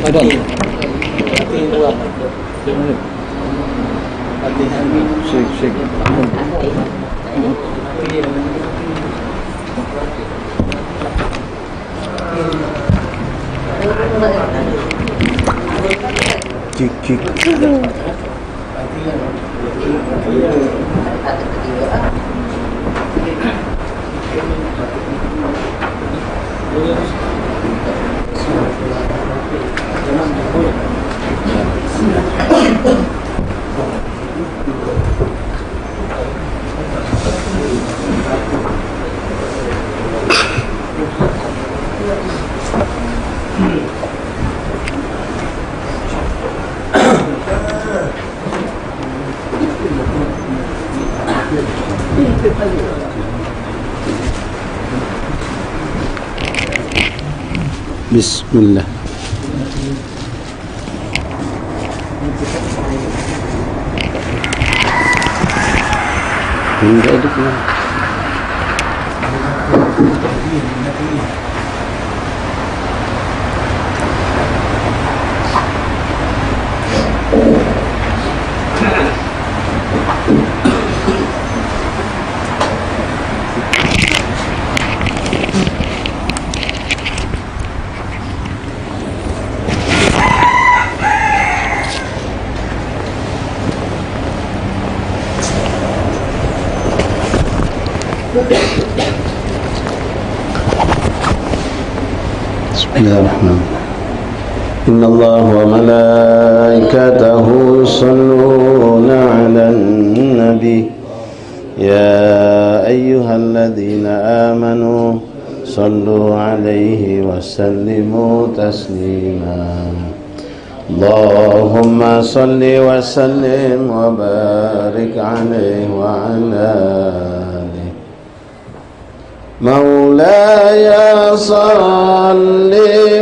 Madan. Syek. Cik. Bismillah. Enggak ada pun. Bismillahirrahmanirrahim. Innallaha wa malaikatahu yusholluna 'alan nabi ya ayyuhalladzina amanu shallu 'alaihi wa sallimu taslima. Allahumma shalli wa sallim wa barik 'alaihi wa 'ala مولاي صل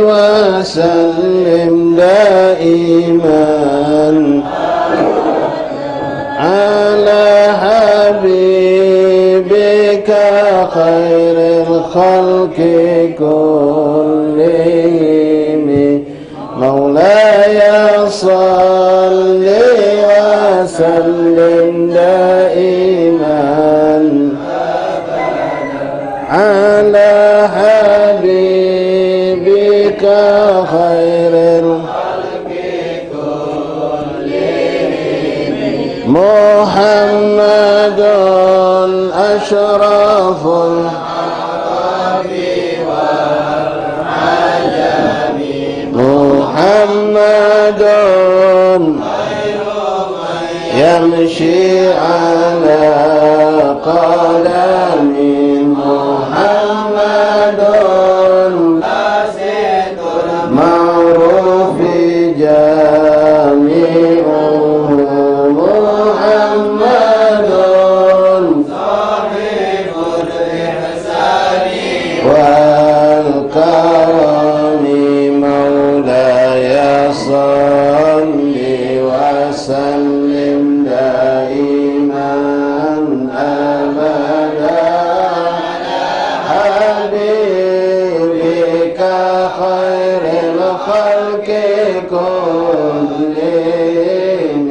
وسلم دائما على حبيبك خير الخلق كلهم مولاي صل وسلم دائما على حبيبك خير الخلق كلهم محمد أشرف العرب والعجم محمد يمشي على قدم محمد باسط المعروف جامعه محمد صاحب الإحسان والكرم مولاي صل وسلم دائما أبدا حبيبك خير الخلق كلهم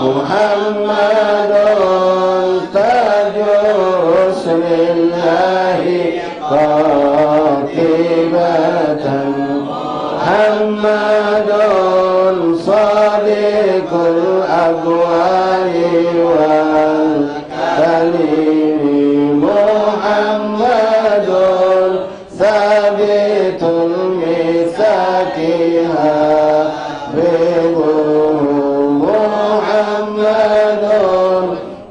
محمد تاج رسل الله قاطبة محمد صادق الأقوال والكلم محمد ثابت الميثاق حافظ محمد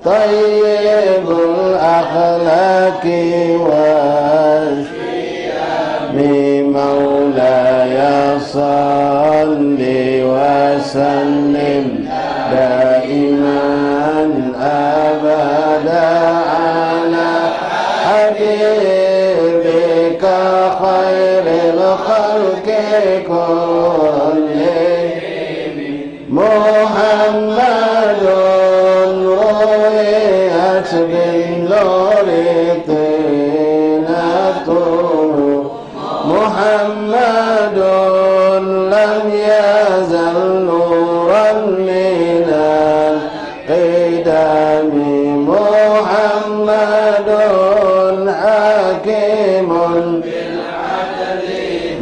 طيب الأخلاق والشيم مولاي صل وسلم دائما أبدا على حبيبك خير الخلق كلهم محمد رؤيت بالنور طينته محمد لم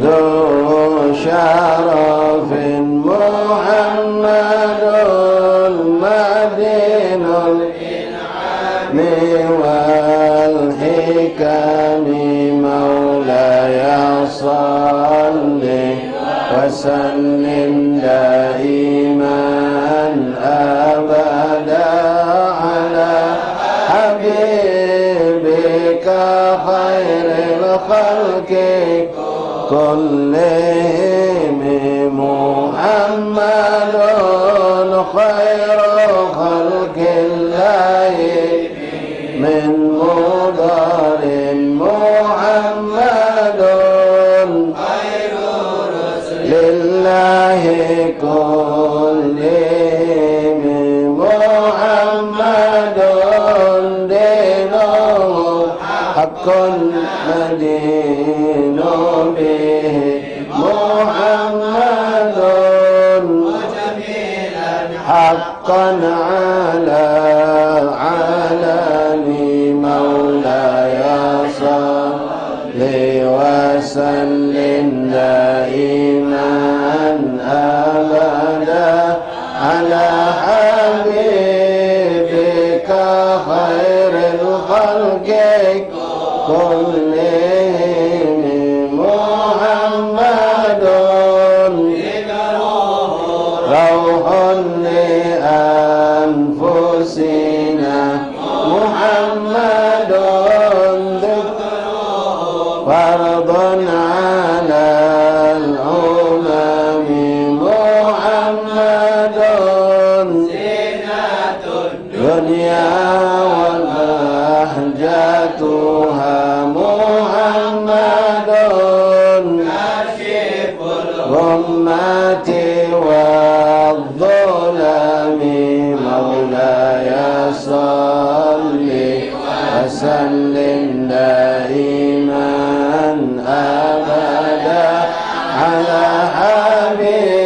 ذو شرف محمد مدين الإنعام والحكم مولاي صل وسلم دائما أبدا على حبيبك خير الخلق كلهم محمد خير خلق الله من مضر محمد خير رسل لله كلهم محمد دينه حق مدين به محمد حقا على علاني مولاي صل وسلم دائما أبدا على حبيبك خير الخلق كلهم محمد روح لأنفسنا محمد فرض على الأمم محمد زينة الدنيا وبهجتها محمد كاشف الغمة والظلم مولاي صل وسلم دائما أبدا على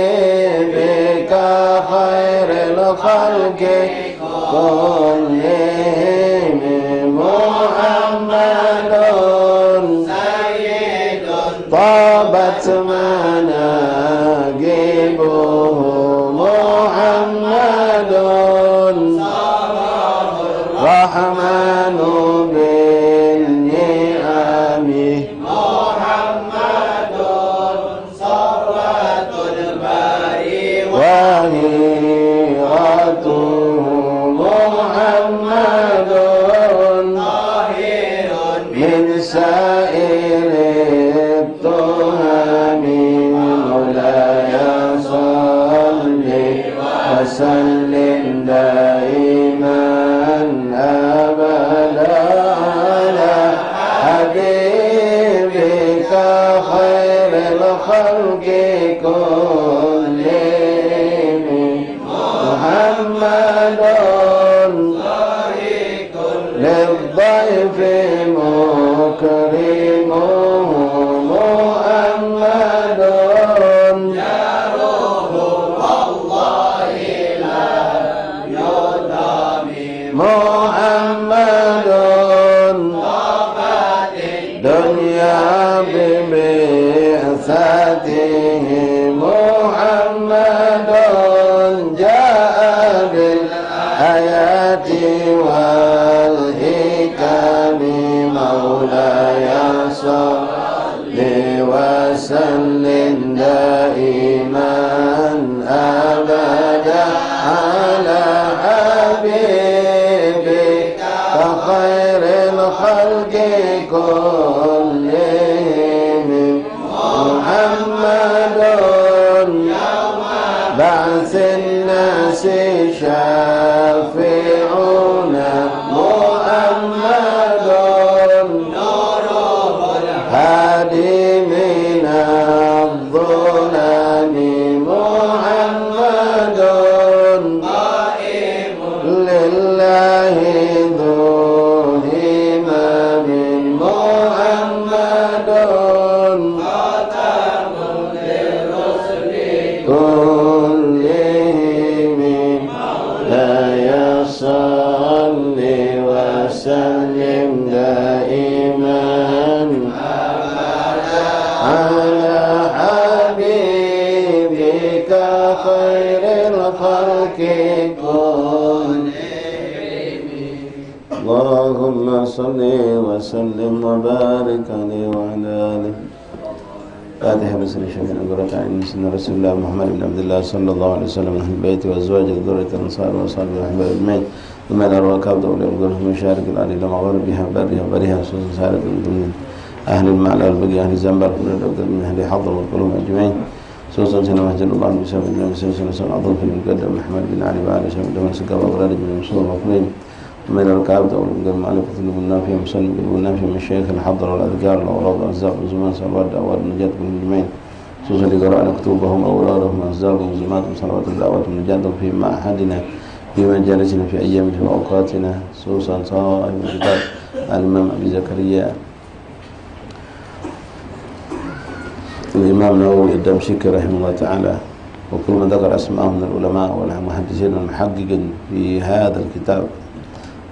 حبيبك خير الخلق كلهم محمد سيد طابت مناقبه محمد رحمن بالنعم محمد صفوة الباري وهيرته محمد طاهر من سائر التهم مولاي صل وسلم دائما أبدا على حبيبك خير الخلق كلهم محمد للضيف مكرمه محمد جاره والله لا يدام محمد طابت الدنيا ببعثته محمد جاء بالآيات والحكم مولاي صل وسلم دائما أبدا على حبيبك خير الخلق كلهم محمد بعث الناس شافعنا محمد نوره الهادي من الظلم محمد قائم لله ذو همم محمد خاتم للرسل كلهم لا يصلي وسلم دائما وسلم وبارك عليه وعلى آله. فاتحة بسر الشفيع قرة عين سيدنا رسول الله محمد بن عبد الله صلى الله عليه وسلم من أهل البيت وأزواجه وذرية الأنصار وأصحابه الأحباب أجمعين. ثم إلى أرواح كافة أولياء القدر في مشارق الأرض إلى مغاربها برها وبرها خصوصا سائر من أهل المعنى والبقي أهل الزنبر من أهل حظ والقلوب أجمعين. خصوصا سيدنا مهجر الله بسبب النبي صلى الله عليه وسلم عظم في المقدم محمد بن علي وعلى سبيل دون سكر وأغرار من المصور المقبولين. ثم إلى الكعبة أولياء القدر معلقة قلوب النافية مسلم قلوب النافية من الشيخ الحضر والأذكار والأوراق والأرزاق والزمان صلوات دعوات النجاة كل أجمعين. خصوصا لقراء مكتوبهم أورادهم وأصدارهم وزماتهم صلوات الدعوات والنجاة في معهدنا في مجالسنا في أيامنا وأوقاتنا. خصوصا صاحب الكتاب الإمام أبي زكريا الإمام النووي الدمشقي رحمه الله تعالى، وكل من ذكر أسماءهم من العلماء والمحدثين والمحققين في هذا الكتاب.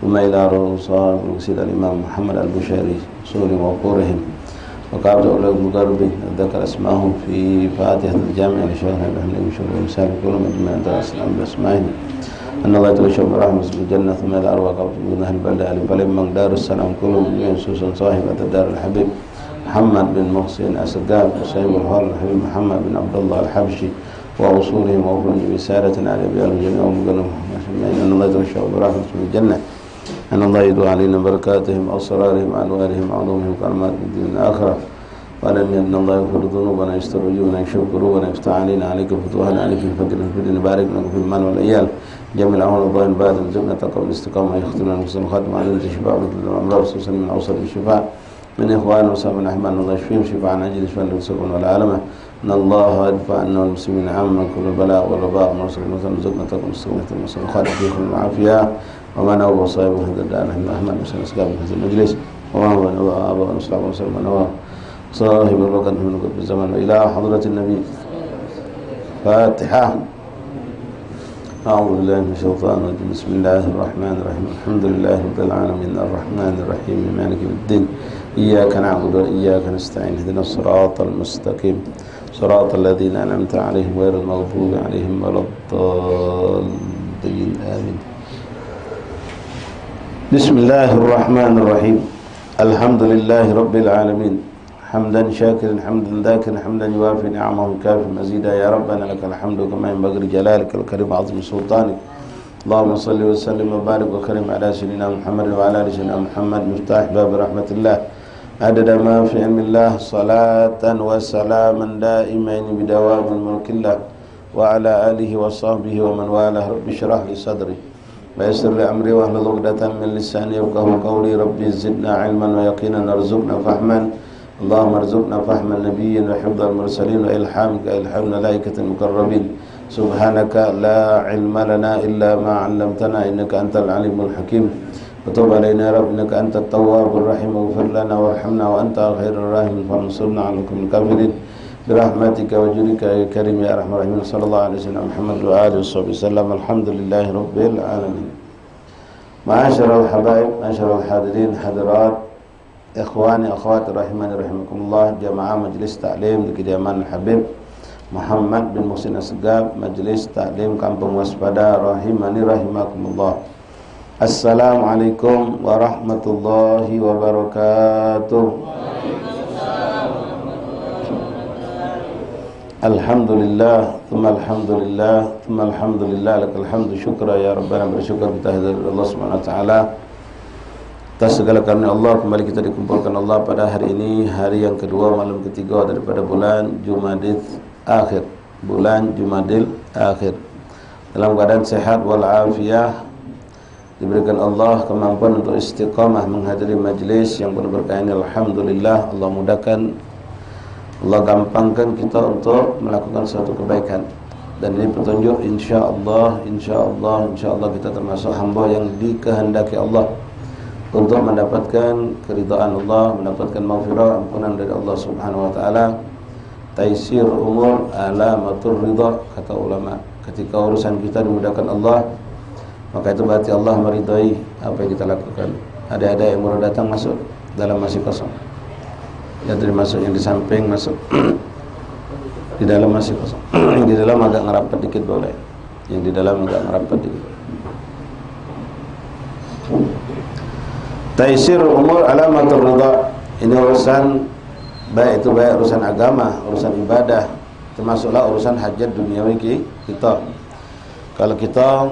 ثم إلى صاحب الوسيد الإمام محمد البشيري صورهم وقورهم وقابل أولاد المقربين ذكر أسماءهم في فاتحة الجامع لشيخ إبراهيم المشهور ومسال كل مجمع السلام بأسمائهم أن الله يتوشى برحمة في الجنة. ثم إلى أرواح من أهل البلدة أهل بلد دار السلام كلهم من خصوصا صاحب دار الحبيب محمد بن محسن أسقاف وصاحب الحوار الحبيب محمد بن عبد الله الحبشي وأصولهم وأفضل بسارة على أبيال الجميع ومقلهم أن الله يتوشى برحمة في الجنة. أن الله يدعو علينا بركاتهم أسرارهم أنوارهم علومهم كرامات في الدين الآخرة. وأن الله يغفر ذنوبنا يستر عيوبنا يكشف كروبنا يفتح علينا عليك فتوحنا عليك في الفقر في الدين بارك لنا في المال والعيال جميع الأموال والظاهر بعد زبنا تقوى الاستقامة يختلنا المسلم الخاتم على الشفاء وكل الأمراض خصوصا من أوصل الشفاء من إخوان وصحب الأحبان الله يشفيهم شفاء عاجل شفاء للسكن والعالمة. أن الله يدفع عنا والمسلمين عامة كل بلاء والوباء ومرسل المسلم رزقنا تقوى الاستقامة المسلم الخاتم فيكم العافية. وما نوى وصايب هذا الدار نحن أحمد وسلم أسقاب في هذا المجلس وما هو نوى أبا ونصلح وسلم ونوى صاحب الوقت من قبل الزمن وإلى حضرة النبي. فاتحة. أعوذ بالله من الشيطان الرجيم. بسم الله الرحمن الرحيم. الحمد لله رب العالمين الرحمن الرحيم مالك يوم الدين إياك نعبد وإياك نستعين اهدنا الصراط المستقيم صراط الذين أنعمت عليهم غير المغضوب عليهم ولا الضالين آمين. بسم الله الرحمن الرحيم. الحمد لله رب العالمين حمدا شاكرا حمدا ذاكرا حمدا يوافي نعمه كافي مزيدا. يا ربنا لك الحمد كما ينبغي لجلالك الكريم عظيم سلطانك. اللهم صل وسلم وبارك وكرم على سيدنا محمد وعلى ال سيدنا محمد مفتاح باب رحمة الله عدد ما في علم الله صلاة وسلاما دائمين بدوام ملك الله وعلى آله وصحبه ومن والاه. رب اشرح لي صدري ويسر لي أمري واحلل عقدة من لساني يفقهوا قولي. ربي زدنا علما ويقينا وارزقنا فهما. اللهم ارزقنا فهم النبيين وحفظ المرسلين وإلحامك إلحام الملائكة المقربين. سبحانك لا علم لنا إلا ما علمتنا إنك أنت العليم الحكيم. وتب علينا يا رب إنك أنت التواب الرحيم واغفر لنا وارحمنا وأنت خير الراحمين فانصرنا على القوم الكافرين برحمتك وجودك يا كريم يا أرحم الراحمين. صلى الله عليه وسلم محمد وآله وصحبه وسلم. الحمد لله رب العالمين. معاشر الحبايب معاشر الحاضرين حضرات إخواني أخواتي رحمني رحمكم الله. جماعة مجلس تعليم لكديمان الحبيب محمد بن محسن أسقاف مجلس تعليم Kampung Waspada rahimani rahimakumullah. Assalamualaikum warahmatullahi wabarakatuh. Alhamdulillah thumma alhamdulillah thumma alhamdulillah lakal hamdu syukra ya rabbana. Bersyukur kita hadir Allah Subhanahu wa taala atas segala karunia Allah. Kembali kita dikumpulkan Allah pada hari ini, hari yang kedua malam ketiga daripada bulan Jumadil Akhir, bulan Jumadil Akhir, dalam keadaan sehat walafiat, diberikan Allah kemampuan untuk istiqamah menghadiri majlis yang penuh berkah ini. Alhamdulillah, Allah mudahkan, Allah gampangkan kita untuk melakukan suatu kebaikan. Dan ini petunjuk insyaallah kita termasuk hamba yang dikehendaki Allah untuk mendapatkan keridhaan Allah, mendapatkan maghfirah, ampunan dari Allah Subhanahu wa taala. Taisir umur alamatur ridha, kata ulama. Ketika urusan kita dimudahkan Allah, maka itu berarti Allah meridai apa yang kita lakukan. Ada yang baru datang masuk dalam masih kosong. Ya, dari masuk yang di samping masuk di dalam masih kosong. Yang di dalam agak ngerapat dikit boleh. Yang di dalam agak ngerapat dikit. Taisirul umur alamatul ridha. Ini urusan, baik itu baik urusan agama, urusan ibadah, termasuklah urusan hajat duniawi kita. Kalau kita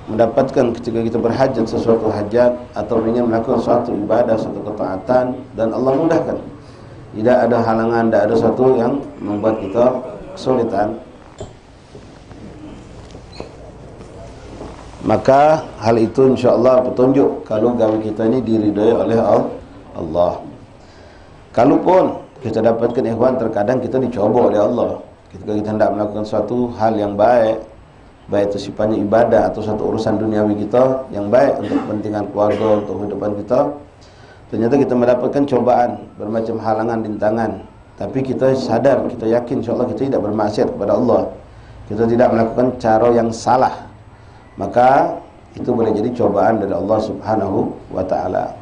mendapatkan ketika kita berhajat sesuatu hajat atau ingin melakukan suatu ibadah, suatu ketaatan, dan Allah mudahkan, tidak ada halangan, tidak ada sesuatu yang membuat kita kesulitan, maka hal itu insyaAllah petunjuk kalau gawe kita ini diridhai oleh Allah. Kalaupun kita dapatkan ikhwan, terkadang kita dicoba oleh Allah ketika kita hendak melakukan suatu hal yang baik, baik itu sifatnya ibadah atau suatu urusan duniawi kita yang baik untuk kepentingan keluarga, untuk kehidupan kita, ternyata kita mendapatkan cobaan, bermacam halangan, rintangan, tapi kita sadar, kita yakin insyaAllah kita tidak bermaksiat kepada Allah, kita tidak melakukan cara yang salah, maka itu boleh jadi cobaan dari Allah Subhanahu wa ta'ala.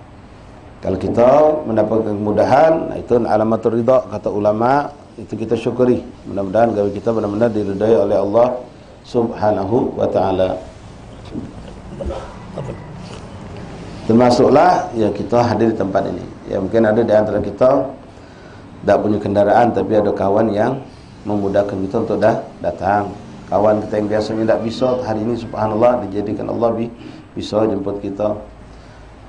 Kalau kita mendapatkan kemudahan, itu alamatul ridha kata ulama, itu kita syukuri. Mudah-mudahan gawe kita benar-benar diridai oleh Allah Subhanahu wa ta'ala. Termasuklah ya kita hadir di tempat ini. Ya mungkin ada di antara kita tak punya kendaraan, tapi ada kawan yang memudahkan kita untuk datang. Kawan kita yang biasanya tak bisa, hari ini subhanallah dijadikan Allah bisa jemput kita.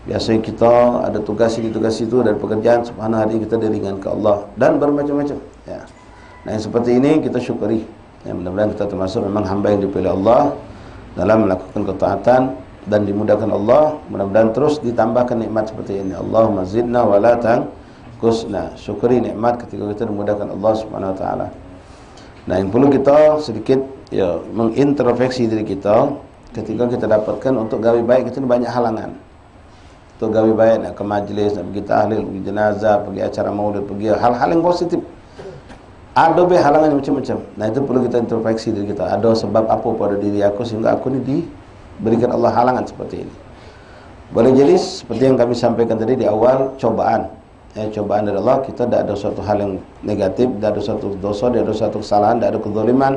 Biasanya kita ada tugas ini, tugas itu, dari pekerjaan, subhanallah hari ini kita diringankan Allah, dan bermacam-macam ya. Nah yang seperti ini kita syukuri ya, mudah-mudahan kita termasuk memang hamba yang dipilih Allah dalam melakukan ketaatan dan dimudahkan Allah. Mudah-mudahan terus ditambahkan nikmat seperti ini. Allahumma zidna wa la tanqusna. Syukuri nikmat ketika kita dimudahkan Allah Subhanahu wa ta'ala. Nah yang perlu kita sedikit ya mengintrospeksi diri kita ketika kita dapatkan untuk gawe baik, kita banyak halangan. Untuk gawe baik, nak ke majlis, nak pergi tahlil, pergi jenazah, pergi acara maulid, pergi hal-hal yang positif, ada halangan macam-macam. Nah itu perlu kita introspeksi diri kita. Ada sebab apa pada diri aku sehingga aku ini diberikan Allah halangan seperti ini. Boleh jadi seperti yang kami sampaikan tadi di awal, cobaan. Cobaan dari Allah, kita tidak ada suatu hal yang negatif, tidak ada suatu dosa, tidak ada suatu kesalahan, tidak ada kezaliman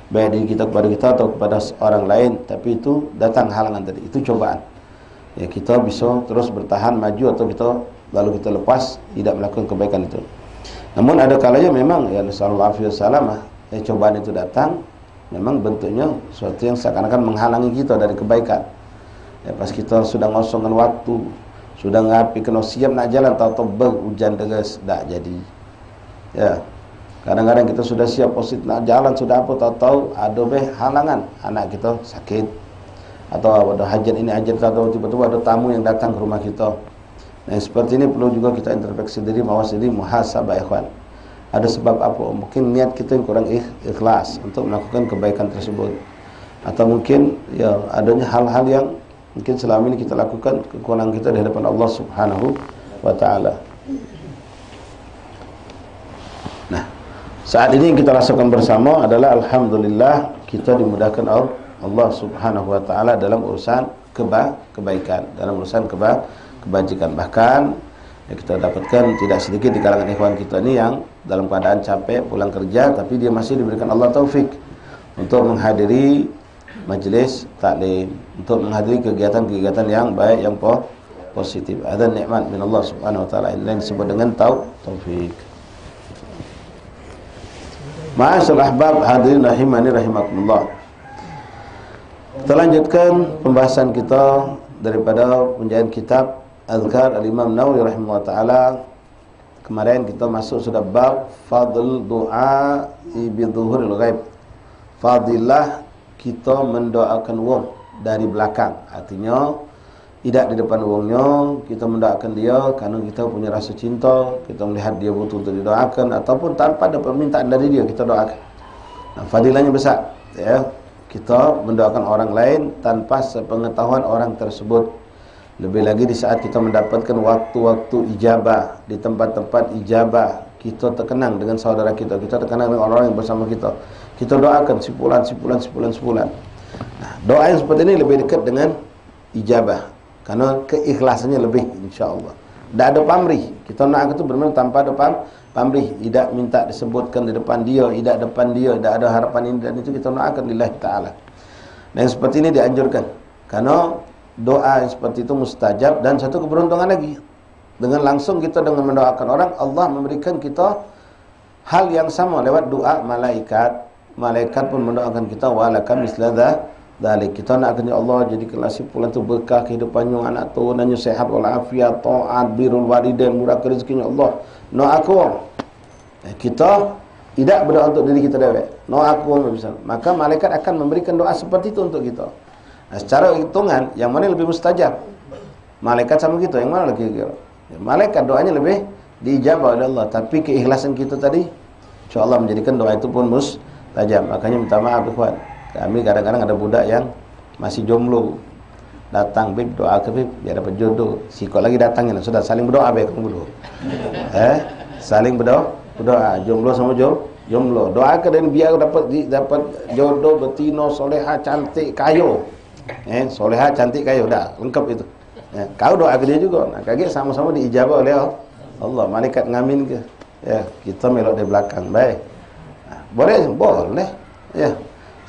baik diri kita kepada kita atau kepada orang lain, tapi itu datang halangan tadi, itu cobaan. Ya kita bisa terus bertahan maju atau kita lalu kita lepas tidak melakukan kebaikan itu. Namun ada kalanya memang ya nasallallahu alaihi wasallam cobaan itu datang memang bentuknya sesuatu yang seakan-akan menghalangi kita dari kebaikan. Ya pas kita sudah ngosongkan waktu, sudah ngapi kena siap nak jalan, tahu-tahu hujan deras tak jadi. Ya. Kadang-kadang kita sudah siap positif nak jalan, sudah apa, tahu-tahu ada halangan, anak kita sakit atau ada hajat ini hajat atau tiba-tiba ada tamu yang datang ke rumah kita. Nah seperti ini perlu juga kita introspeksi diri, mawas diri, muhasabah ikhwan. Ada sebab apa? Mungkin niat kita yang kurang ikhlas untuk melakukan kebaikan tersebut, atau mungkin ya adanya hal-hal yang mungkin selama ini kita lakukan, kekurangan kita di hadapan Allah Subhanahu wa ta'ala. Nah saat ini yang kita rasakan bersama adalah alhamdulillah kita dimudahkan Allah Subhanahu wa ta'ala dalam urusan kebaikan, dalam urusan kebajikan. Bahkan ya kita dapatkan tidak sedikit di kalangan ikhwan kita ini yang dalam keadaan capek pulang kerja, tapi dia masih diberikan Allah taufik untuk menghadiri majlis taklim, untuk menghadiri kegiatan-kegiatan yang baik, yang positif. Ada nikmat min Allah Subhanahu wa ta'ala, ini yang disebut dengan taufik. Ma'asyiral ahbab hadirin rahimani rahimakumullah. Kita lanjutkan pembahasan kita daripada penjelasan kitab Azkar Al-Imam Nawawi rahimahullah ta'ala. Kemarin kita masuk sudah bab fadl doa bi dhuhuril ghaib. Fadilah kita mendoakan wong dari belakang, artinya tidak di depan wongnya, kita mendoakan dia karena kita punya rasa cinta, kita melihat dia butuh untuk didoakan, ataupun tanpa ada permintaan dari dia kita doakan. Nah, fadilahnya besar ya. Kita mendoakan orang lain tanpa sepengetahuan orang tersebut. Lebih lagi di saat kita mendapatkan waktu-waktu ijabah, di tempat-tempat ijabah, kita terkenang dengan saudara kita, kita terkenang dengan orang-orang yang bersama kita. Kita doakan sebulan. Nah, doa yang seperti ini lebih dekat dengan ijabah karena keikhlasannya lebih, insya-Allah. Tidak ada pamrih. Kita nak itu benar-benar tanpa ada pamrih, tidak minta disebutkan di depan dia, tidak depan dia, tidak ada harapan ini dan itu, kita doakan lillahi ta'ala. Dan seperti ini dianjurkan karena doa yang seperti itu mustajab. Dan satu keberuntungan lagi, dengan langsung kita dengan mendoakan orang, Allah memberikan kita hal yang sama lewat doa malaikat. Malaikat pun mendoakan kita, walaka misla dzalik. Kita nak ya Allah jadikanlah si fulan tu berkah kehidupannya, anak turunannya sehat walafiat, taat, birrul walidain, murahkan rezekinya Allah. No aku. Kita tidak berdoa untuk diri kita dewek. No aku misal. Maka malaikat akan memberikan doa seperti itu untuk kita. Nah, secara hitungan yang mana lebih mustajab? Malaikat sama kita, yang mana lagi kira? Ya, malaikat doanya lebih diijabah oleh Allah, tapi keikhlasan kita tadi insya-Allah menjadikan doa itu pun mustajab. Makanya minta maaf ikhwan. Kami kadang-kadang ada budak yang masih jomblo, datang, bib doa ke bib biar dapat jodoh. Sikot lagi datangnya, sudah saling berdoa baik kamu dulu. Saling berdoa. Jomblo sama jomblo. Doa ke dan biar dapat jodoh, betina, soleha, cantik, kayu. Soleha, cantik, kayu, dah lengkap itu. Kau doa ke dia juga. Nah, kaget sama-sama diijabah oleh Allah. Malaikat ngamin ke? Ya, kita melok di belakang. Baik. Boleh. Ya.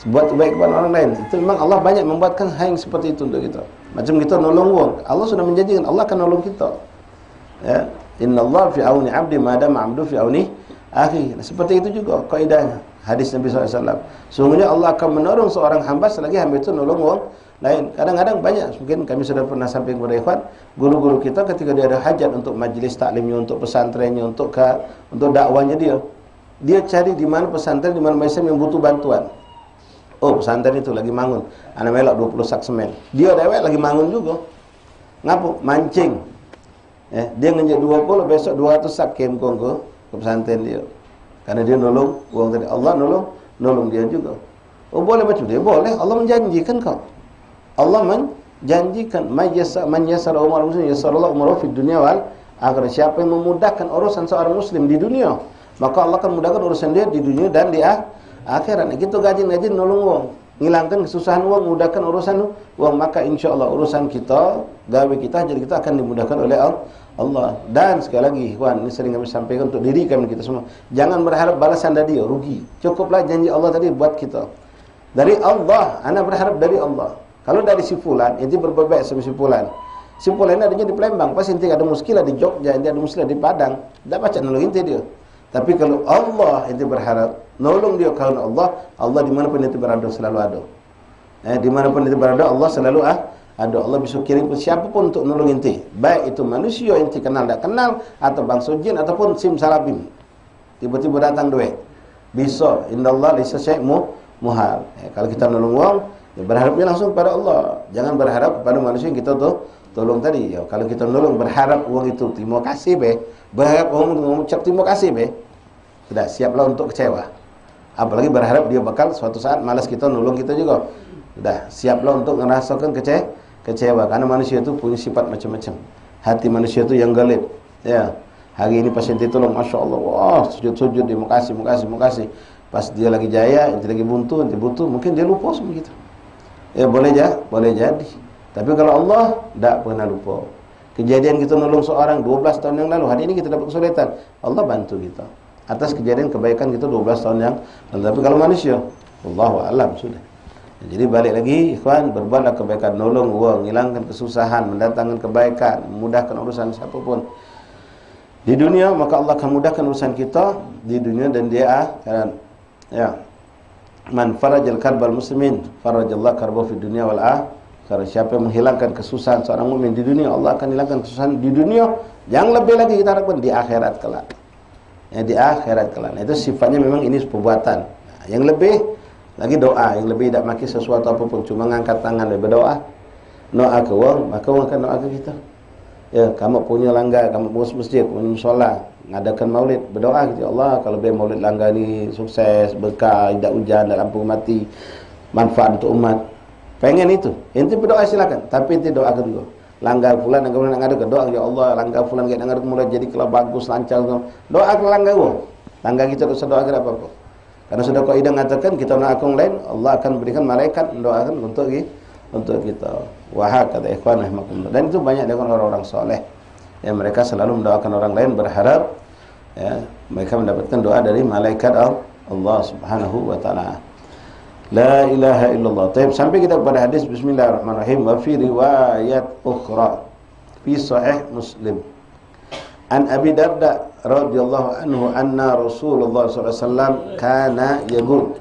Buat baik kepada orang lain. Itu memang Allah banyak membuatkan hal yang seperti itu untuk kita. Macam kita nolong orang, Allah sudah menjanjikan Allah akan nolong kita. Ya, innallaha fi auni 'abdi ma dama 'abdu fi auni akhi. Nah, seperti itu juga kaidahnya. Hadis Nabi SAW. Sungguhnya Allah akan menolong seorang hamba selagi hamba itu nolong orang lain. Kadang-kadang banyak, mungkin kami sudah pernah sampaikan kepada ikhwan, guru-guru kita ketika dia ada hajat untuk majlis taklimnya, untuk pesantrennya, untuk dakwanya dia cari di mana pesantren, di mana masyarakat yang butuh bantuan. Oh, pesantren itu lagi mangun, anak melok 20 sak semen. Dia dewek lagi mangun juga. Ngapu? Mancing. Dia ngenjek 20, besok 200 sak kemkong ke pesantren dia. Karena dia nolong orang tadi. Allah nolong dia juga. Oh, boleh macam dia? Boleh. Allah menjanjikan kau. Allah menjanjikan man yassara umar muslim yassarallahu umarahu fid dunya wal akhirah. Siapa yang memudahkan urusan seorang muslim di dunia, maka Allah akan memudahkan urusan dia di dunia dan di akhirat. Kita gajin nolong orang, ngilangkan kesusahan orang, mudahkan urusan orang, maka insya-Allah urusan kita, gawe kita, jadi kita akan dimudahkan oleh Allah. Dan sekali lagi, ikhwan, ini sering kami sampaikan untuk diri kami kita semua. Jangan berharap balasan dari dia, rugi. Cukuplah janji Allah tadi buat kita. Dari Allah, ana berharap dari Allah. Kalau dari si fulan, inti berbuat baik sama si fulan. Si fulan ini adanya di Palembang, pas inti ada muskilah di Jogja, inti ada muskilah di Padang. Tak baca nolong inti dia. Tapi kalau Allah inti berharap nolong dia, kalau Allah di mana pun inti berada selalu ada. Di mana pun inti berada Allah selalu ada. Allah bisa kirim siapapun untuk nolong inti. Baik itu manusia inti kenal tak kenal, atau bangsa jin ataupun simsalabim. Tiba-tiba datang duit. Bisa innallaha laysa syai'un muhal. Kalau kita nolong orang, ya berharapnya langsung pada Allah. Jangan berharap pada manusia yang kita tolong tadi. Ya, kalau kita nolong berharap uang itu terima kasih berharap orang mengucap terima kasih tidak, siaplah untuk kecewa. Apalagi berharap dia bakal suatu saat malas kita nolong kita juga. Sudah, siaplah untuk merasakan kecewa. Karena manusia itu punya sifat macam-macam. Hati manusia itu yang galib. Ya, hari ini pasien tolong, masya Allah, wah sujud dia makasih. Pas dia lagi jaya, dia lagi buntu, mungkin dia lupa sama kita. Ya boleh jadi. Tapi kalau Allah tak pernah lupa. Kejadian kita nolong seorang 12 tahun yang lalu, hari ini kita dapat kesulitan, Allah bantu kita atas kejadian kebaikan kita 12 tahun yang lalu. Tapi kalau manusia, Allahu a'lam sudah. Jadi balik lagi, ikhwan, berbuatlah kebaikan, nolong orang, hilangkan kesusahan, mendatangkan kebaikan, memudahkan urusan siapapun di dunia, maka Allah akan mudahkan urusan kita di dunia dan di akhirat. Ya. Man farajal karbal muslimin farajallahu karbahu fid dunya wal akhirah. Siapa yang menghilangkan kesusahan seorang mukmin di dunia, Allah akan hilangkan kesusahan di dunia. Yang lebih lagi kita harapkan di akhirat kelak. Ya, di akhirat kelak. Nah, itu sifatnya memang ini perbuatan. Nah, yang lebih lagi doa, yang lebih tidak maki sesuatu apapun, cuma ngangkat tangan dan berdoa. Doa ke orang, maka orang akan doa ke kita. Ya, kamu punya langgar, kamu pengurus masjid, punya musola, ngadakan maulid, berdoa gitu, ya Allah, kalau biar maulid langgar ni sukses, berkah, tidak hujan, tak lampu mati, manfaat untuk umat. Pengen itu, ente berdoa silakan, tapi ente doa kedua. Langgar fulan yang kemudian ngada ke doa, ya Allah, langgar fulan yang ngada mulai jadi kalau bagus, lancar. Doa ke langgar gua. Langgar kita dosa doa ke apa-apa. Karena sudah kaidah mengatakan kita nak akung lain, Allah akan berikan malaikat mendoakan untuk kita. Wahai kata ikhwan rahimakumullah. Dan itu banyak dengan orang-orang soleh. Ya, mereka selalu mendoakan orang lain, berharap ya mereka mendapatkan doa dari malaikat Allah Subhanahu wa taala. La ilaha illallah. Taib, sampai kita kepada hadis bismillahirrahmanirrahim. Wa fi riwayat ukhra fi sahih Muslim an Abi Darda radhiyallahu anhu anna Rasulullah sallallahu alaihi wasallam kana yaqul.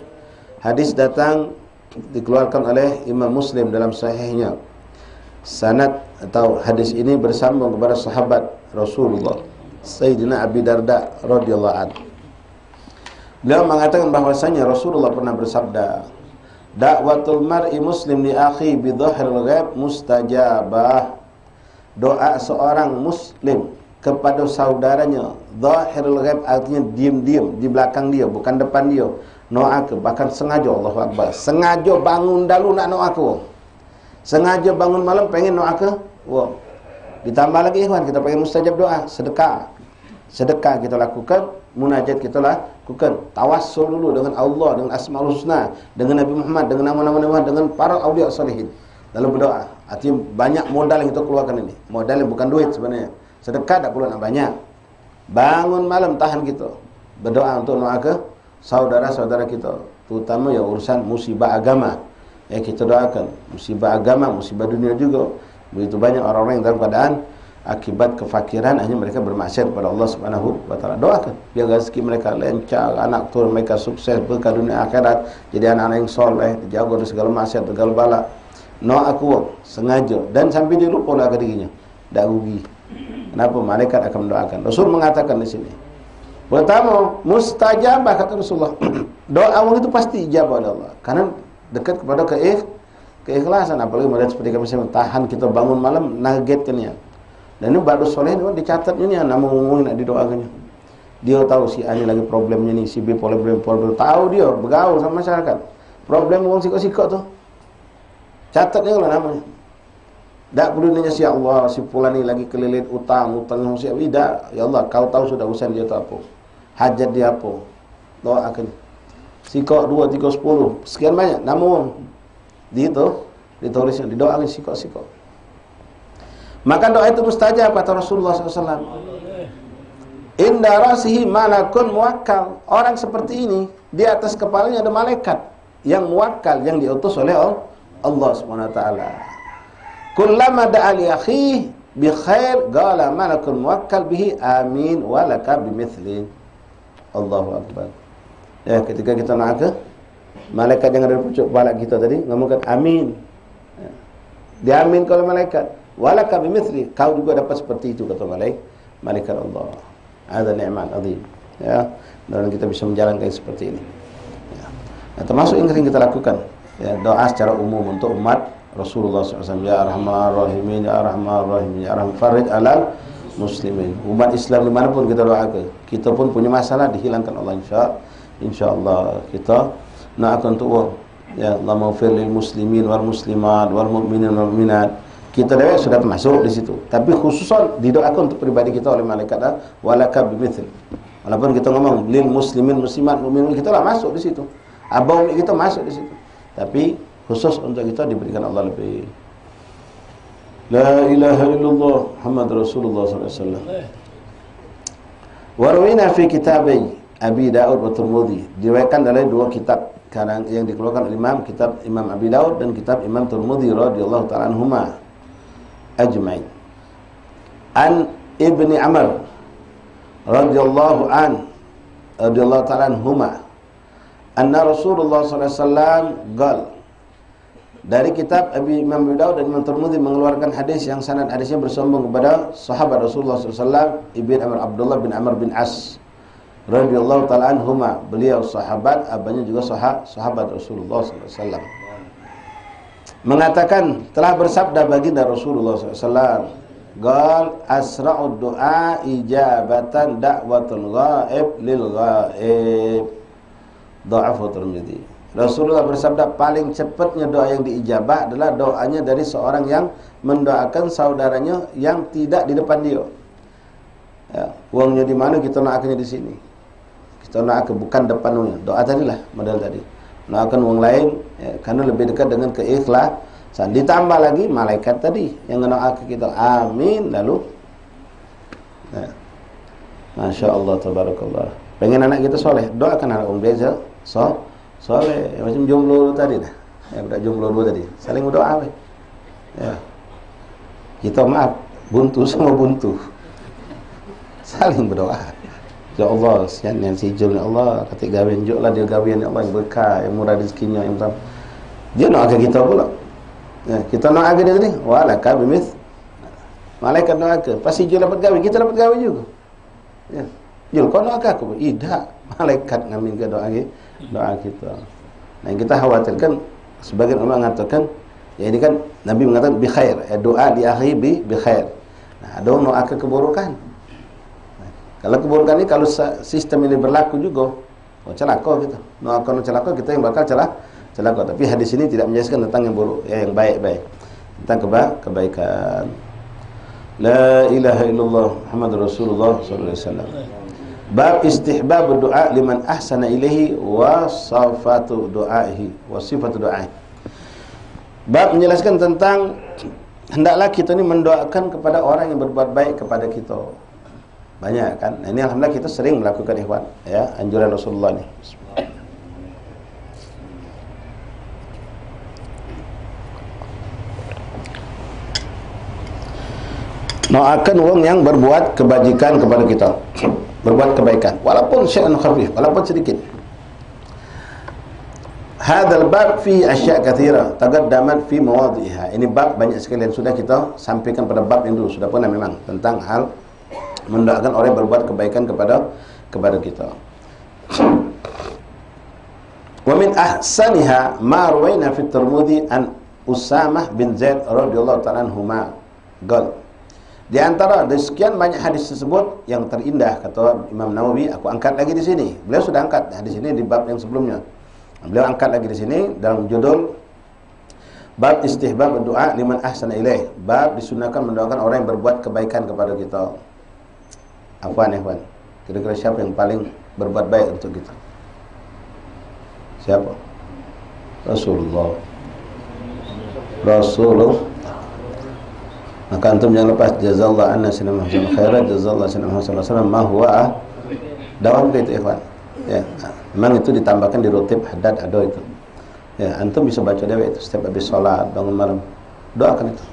Hadis datang dikeluarkan oleh Imam Muslim dalam sahihnya. Sanad atau hadis ini bersambung kepada sahabat Rasulullah Sayyidina Abi Darda radhiyallahu anhu. Beliau mengatakan bahwasanya Rasulullah pernah bersabda, "Da'watul mar'i muslim li akhi bi dhahril ghaib mustajabah." Doa seorang muslim kepada saudaranya, dhahirul ghaib artinya diam-diam di belakang dia, bukan depan dia. Doa ke, bahkan sengaja, Allahu Akbar. Sengaja bangun dahulu nak doa ke. Sengaja bangun malam pengen doa ke. Wah. Ditambah lagi ikhwan, kita pengen mustajab doa, sedekah. Sedekah kita lakukan, munajat kita lakukan, tawassul dulu dengan Allah, dengan Asmaul Husna, dengan Nabi Muhammad, dengan nama-nama Nabi Muhammad, dengan para awliya salihin dalam berdoa. Artinya banyak modal yang kita keluarkan ini. Modal yang bukan duit sebenarnya. Sedekah tak perlu nak banyak. Bangun malam tahan kita berdoa untuk doa ke saudara-saudara kita, terutama yang urusan musibah agama. Kita doakan musibah agama, musibah dunia juga. Begitu banyak orang-orang yang dalam keadaan akibat kefakiran, hanya mereka bermaksiat kepada Allah Subhanahu wa taala. Doakan biar rezeki mereka lancar, anak turun mereka sukses, berkah dunia akhirat, jadi anak-anak yang soleh, dijaga dari segala maksiat, segala bala. Aku sengaja dan sampai dia lupa doa dirinya. Tak rugi. Kenapa? Malaikat akan mendoakan. Rasul mengatakan di sini. Pertama, mustajabah kata Rasulullah. Doa orang itu pasti ijabah oleh Allah. Karena dekat kepada keikhlasan. Apalagi model seperti kami tahan kita bangun malam nargetkannya. Dan ini ba'du soleh ini dicatatnya ni, nama ngomongin nak didoakannya. Dia tahu si A ni lagi problemnya ni, si B problem. Tahu dia bergaul sama masyarakat. Problem orang sikok-sikok tu. Catatnya kalau namanya. Tak perlu nanya si Allah, si fulan ni lagi kelilit utang yang siap. Tidak, ya Allah, kau tahu sudah urusan dia tu apa. Hajat dia apa. Doakan. Sikok 2, 3, 10. Sekian banyak nama orang. Ditulisnya, didoakan sikok-sikok. Maka doa itu mustajab kata Rasulullah SAW. Inda rasihi malakun muwakkal. Orang seperti ini, di atas kepalanya ada malaikat yang muwakkal, yang diutus oleh Allah SWT. Kullama da'a li akhihi bi khair qala malakun muwakkal bihi amin wa laka bimithli. Allahu Akbar. Ya, ketika kita nak ke malaikat yang ada di pucuk kepala kita tadi ngomongkan amin. Ya. Diamin oleh malaikat. Walaka bimithli, kau juga dapat seperti itu kata malaikat Allah. Ada nikmat azim. Ya, dan kita bisa menjalankan seperti ini. Ya. Nah, termasuk yang sering kita lakukan, ya, doa secara umum untuk umat Rasulullah SAW. Ya Arhamar Rahimin, Ya Arhamar Rahimin, Ya Arham Farij alal muslimin. Umat Islam dimanapun kita doakan, kita pun punya masalah dihilangkan Allah insya-Allah. Kita nak akan untuk ya Allah maghfir lil muslimin wal muslimat wal mu'minin wal mu'minat. Kita dah sudah termasuk di situ. Tapi khususan didoakan untuk pribadi kita oleh malaikat walaka bimithil. Walaupun kita ngomong lil muslimin muslimat mu'minin, kita lah masuk di situ. Abang kita masuk di situ. Tapi khusus untuk kita diberikan Allah lebih. La ilaha illallah Muhammad Rasulullah sallallahu alaihi wasallam. Warwina fi kitabai Abi Daud wa Tirmidzi. Diriwayatkan dalam dua kitab yang dikeluarkan oleh Imam, kitab Imam Abi Daud dan kitab Imam Tirmidzi radhiyallahu ta'ala anhuma ajma'in. An Ibni Amr radhiyallahu ta'ala anhuma anna Rasulullah sallallahu alaihi wasallam qala. Dari kitab Imam Abi Daud dan Imam Tirmidzi mengeluarkan hadis yang sanad hadisnya bersambung kepada sahabat Rasulullah SAW, Ibn Amr Abdullah bin Amr bin As radhiyallahu ta'ala anhuma. Beliau sahabat, abahnya juga sahabat Rasulullah SAW. Mengatakan, telah bersabda baginda Rasulullah SAW, qal asra'ud du'a ijabatan da'watul ghaib lil ghaib. Dha'afu Tirmidzi. Rasulullah bersabda paling cepatnya doa yang diijabah adalah doanya dari seorang yang mendoakan saudaranya yang tidak di depan dia. Ya, uangnya di mana kita doakannya di sini. Kita doakan bukan depan uangnya. Doa tadilah model tadi. Doakan uang lain ya, karena lebih dekat dengan keikhlasan. Ditambah lagi malaikat tadi yang mendoakan kita. Amin lalu. Ya. Masya Allah tabarakallah. Pengen anak kita soleh, doakan anak belajar soleh, macam jomblo tadi dah. Budak jomblo dua tadi, saling berdoa weh. Ya. Kita maaf, buntu sama buntu. Saling berdoa. Ya Allah, sian yang sijul ya Allah, ketik gawian joklah dia gawian ya Allah yang berkah, yang murah rezekinya, yang beram. Dia doakan kita pula. Ya, kita doakan dia tadi, walaka bimith. Malaikat doakan, pasti jul dapat gawi, kita dapat gawi juga. Ya. Jul kau doakan aku? Tidak, malaikat ngamin ke doa kita. Nah, yang kita khawatirkan sebagian ulama mengatakan, ya ini kan Nabi mengatakan bi khair, doa di akhir bi khair. Nah, ada orang doakan keburukan. Kalau keburukan ini, kalau sistem ini berlaku juga, celaka kita. Doakan celaka, kita yang bakal celaka. Tapi hadis ini tidak menjelaskan tentang yang buruk, yang baik-baik. Tentang kebaikan. La ilaha illallah Muhammadur Rasulullah sallallahu alaihi wasallam. Bab istihbab doa liman ahsana ilaihi wa sifatu doaihi. Bab menjelaskan tentang hendaklah kita ni mendoakan kepada orang yang berbuat baik kepada kita. Banyak kan? Nah, ini alhamdulillah kita sering melakukan ikhwan, ya, anjuran Rasulullah ni. Doakan orang yang berbuat kebajikan kepada kita, berbuat kebaikan, walaupun syai'un khafif, walaupun sedikit. Hadzal bab fi asya' katsira taqaddamat fi mawadhi'iha. Ini bab banyak sekali yang sudah kita sampaikan pada bab yang dulu, sudah pernah memang tentang hal mendoakan orang yang berbuat kebaikan kepada kita. Wa min ahsaniha ma ruwaina fi Tirmidzi an Usamah bin Zaid radhiyallahu ta'ala anhuma qala. Di antara dari sekian banyak hadis tersebut, yang terindah kata Imam Nawawi, aku angkat lagi di sini. Beliau sudah angkat hadis ini di bab yang sebelumnya. Beliau angkat lagi di sini dalam judul bab istihbab doa liman ahsana ilaih. Bab disunahkan mendoakan orang yang berbuat kebaikan kepada kita. Afwan. Kira-kira siapa yang paling berbuat baik untuk kita? Siapa? Rasulullah. Maka antum jangan lepas jazallahu anna sallallahu alaihi wasallam khairan, jazallahu sallallahu alaihi wasallam ma huwa dawam itu ikhwan. Ya, memang itu ditambahkan di rotib haddad ada itu. Ya, antum bisa baca dewe itu setiap habis salat, bangun malam. Doakan itu.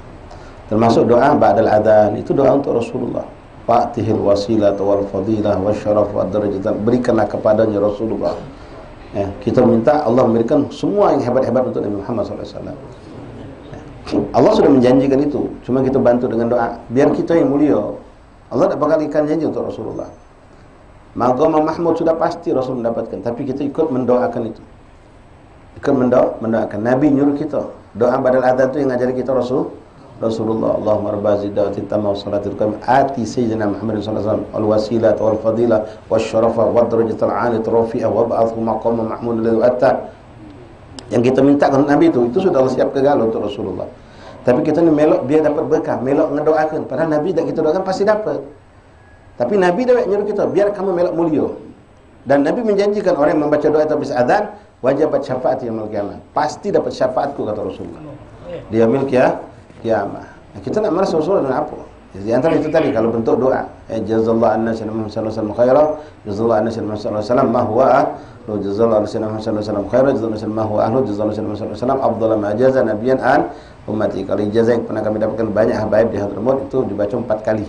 Termasuk doa ba'dal adzan, itu doa untuk Rasulullah. Fa'tihil wasilah wal fadilah wasyaraf wad darajat. Berikanlah kepadanya Rasulullah. Ya, kita minta Allah memberikan semua yang hebat-hebat untuk Nabi Muhammad sallallahu alaihi wasallam. Allah sudah menjanjikan itu, cuma kita bantu dengan doa biar kita yang mulia. Allah tak bakal ikan janji untuk Rasulullah. Maqam Mahmud sudah pasti Rasul mendapatkan, tapi kita ikut mendoakan itu. Ikut mendoakan. Nabi nyuruh kita doa badal adzan itu yang ngajari kita Rasulullah. Allahumma rabb zidawati tamma wa salatul qam ati sayyidina Muhammad sallallahu alaihi wasallam al wasilah wal fadilah wasyarafa wad darajatul 'aliyah rafi'ah wa ba'athu maqam Mahmud alladhi atta. Yang kita minta kepada Nabi itu sudah Allah siap kegal untuk Rasulullah. Tapi kita ni melok dia dapat berkah, melok ngedoakan. Padahal Nabi tak kita doakan pasti dapat. Tapi Nabi dah nyuruh kita biar kamu melok mulia. Dan Nabi menjanjikan orang yang membaca doa habis azan wajibat syafaat yaumil qiyamah. Pasti dapat syafaatku kata Rasulullah. Di yaumil qiyamah. Nah, kita nak malas Rasulullah dengan apa? Jadi antara itu tadi kalau bentuk doa, jazallahu anna sallallahu alaihi wasallam khairan, jazallahu anna sallallahu alaihi wasallam ma huwa lo jazallahu anna sallallahu alaihi wasallam khairan, jazallahu ma huwa ahlu, jazallahu sallallahu alaihi wasallam afdhalu ma jaza nabiyyan an ummati. Kalau ijazah yang pernah kami dapatkan banyak habaib di Hadramaut itu dibaca 4 kali.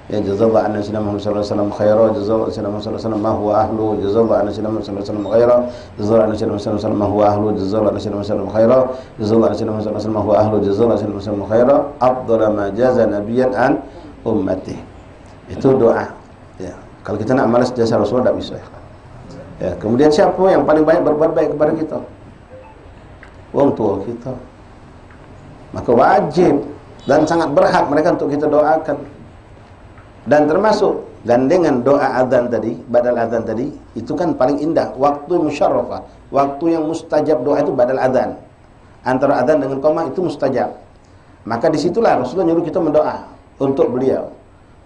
Ya jazallahu anna sallallahu alaihi wasallam khairan, jazallahu sallallahu alaihi wasallam ma huwa ahlu, jazallahu anna sallallahu alaihi wasallam khairan, jazallahu anna sallallahu alaihi wasallam ma huwa ahlu, jazallahu anna sallallahu alaihi wasallam khairan, jazallahu anna sallallahu alaihi wasallam ma huwa ahlu, jazallahu anna sallallahu alaihi wasallam khairan, afdhalu ma jaza nabiyyan an ummati. Itu doa. Ya, kalau kita nak malas jasa Rasulullah tak bisa. Ya, kemudian siapa yang paling banyak berbuat baik kepada kita? Orang tua kita. Maka wajib dan sangat berhak mereka untuk kita doakan. Dan termasuk gandengan doa azan tadi, badal azan tadi, itu kan paling indah, waktu musyarrafah, waktu yang mustajab doa itu badal azan. Antara azan dengan qamah itu mustajab. Maka disitulah Rasulullah nyuruh kita mendoa untuk beliau.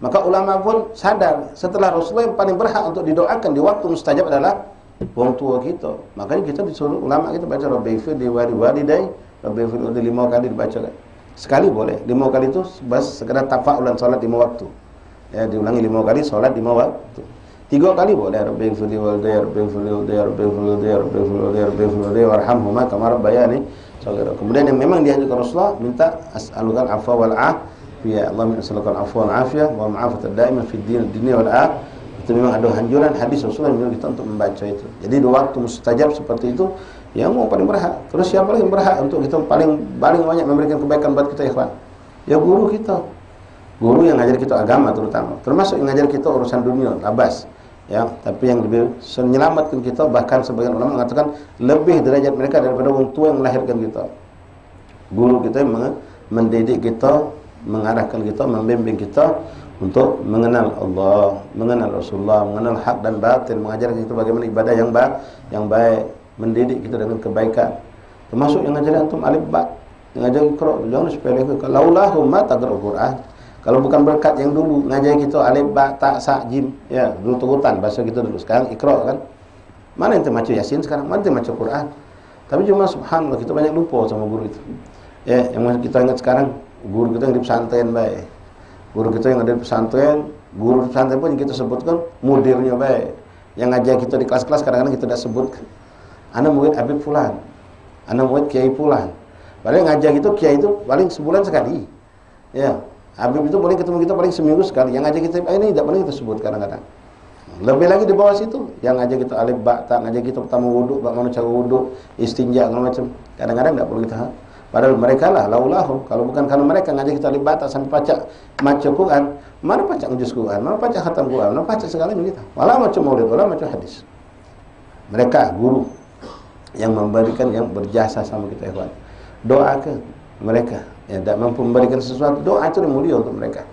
Maka ulama pun sadar setelah Rasulullah yang paling berhak untuk didoakan di waktu mustajab adalah orang tua kita. Makanya kita disuruh ulama kita baca Rabbighfir li walidayya, Rabbighfir li 5 kali dibacakan. Sekali boleh, 5 kali itu sekedar tafa'ulan salat 5 waktu. Ya, diulangi 5 kali salat 5 waktu. 3 kali boleh. Rabbighfirli walidayya, Rabbighfirli walidayya, Rabbighfirli walidayya, Rabbighfirli walidayya, Rabbighfirli walidayya warhamhuma kama rabbayani shaghira. Kemudian yang memang dianjurkan Rasulullah, minta as'alukal afwa wal afiyah. Allahumma as'alukal afwa wal afiyah wa ma'afatan daimah fid dunya wal akhirah. Itu memang ada anjuran hadis Rasulullah yang kita untuk membaca itu. Jadi 2 waktu mustajab seperti itu yang mau paling berhak. Terus siapa lagi yang berhak untuk kita paling banyak memberikan kebaikan buat kita, ikhwan? Ya guru kita. Guru yang ngajar kita agama terutama. Termasuk yang ngajar kita urusan dunia, labas. Ya, tapi yang lebih menyelamatkan kita, bahkan sebagian ulama mengatakan lebih derajat mereka daripada orang tua yang melahirkan kita. Guru kita yang mendidik kita, mengarahkan kita, membimbing kita untuk mengenal Allah, mengenal Rasulullah, mengenal hak dan batil, mengajar kita bagaimana ibadah yang baik, mendidik kita dengan kebaikan. Termasuk yang ngajar antum alif ba, yang ngajar Iqra, jangan sepelekan. Laulahu ma taqra'ul Qur'an. Kalau bukan berkat yang dulu ngajar kita alif ba ta sa jim, ya, dulu turutan bahasa kita dulu. Sekarang Iqra kan. Mana yang baca Yasin sekarang? Mana yang baca Quran? Tapi cuma subhanallah kita banyak lupa sama guru itu. Ya, yang kita ingat sekarang guru kita yang di pesantren baik. Guru kita yang ada di pesantren, guru pesantren pun yang kita sebutkan mudirnya baik. Yang ngajar kita di kelas-kelas kadang-kadang kita tidak sebutkan. Ana murid Habib Fulan, ana murid Kiai Fulan. Padahal ngajar itu Kiai itu paling sebulan sekali. Ya, Habib itu boleh ketemu kita paling seminggu sekali. Yang ngajar kita ini tidak boleh kita sebut kadang-kadang. Lebih lagi di bawah situ, yang ngajar kita alif ba ta, ngajar kita pertama wudu, bagaimana cara wudu, istinja segala macam. Kadang-kadang tidak perlu kita. Padahal mereka lah laulahu, kalau bukan karena mereka ngajar kita alif ba ta sampai baca Quran, mana baca ngejus Quran, mana baca khatam Quran, mana baca segalanya kita. Walau macam maulid, walau macam hadis. Mereka guru yang memberikan, yang berjasa sama kita, ikhwan. Doakan mereka yang tidak mampu memberikan sesuatu, doa itu mulia untuk mereka.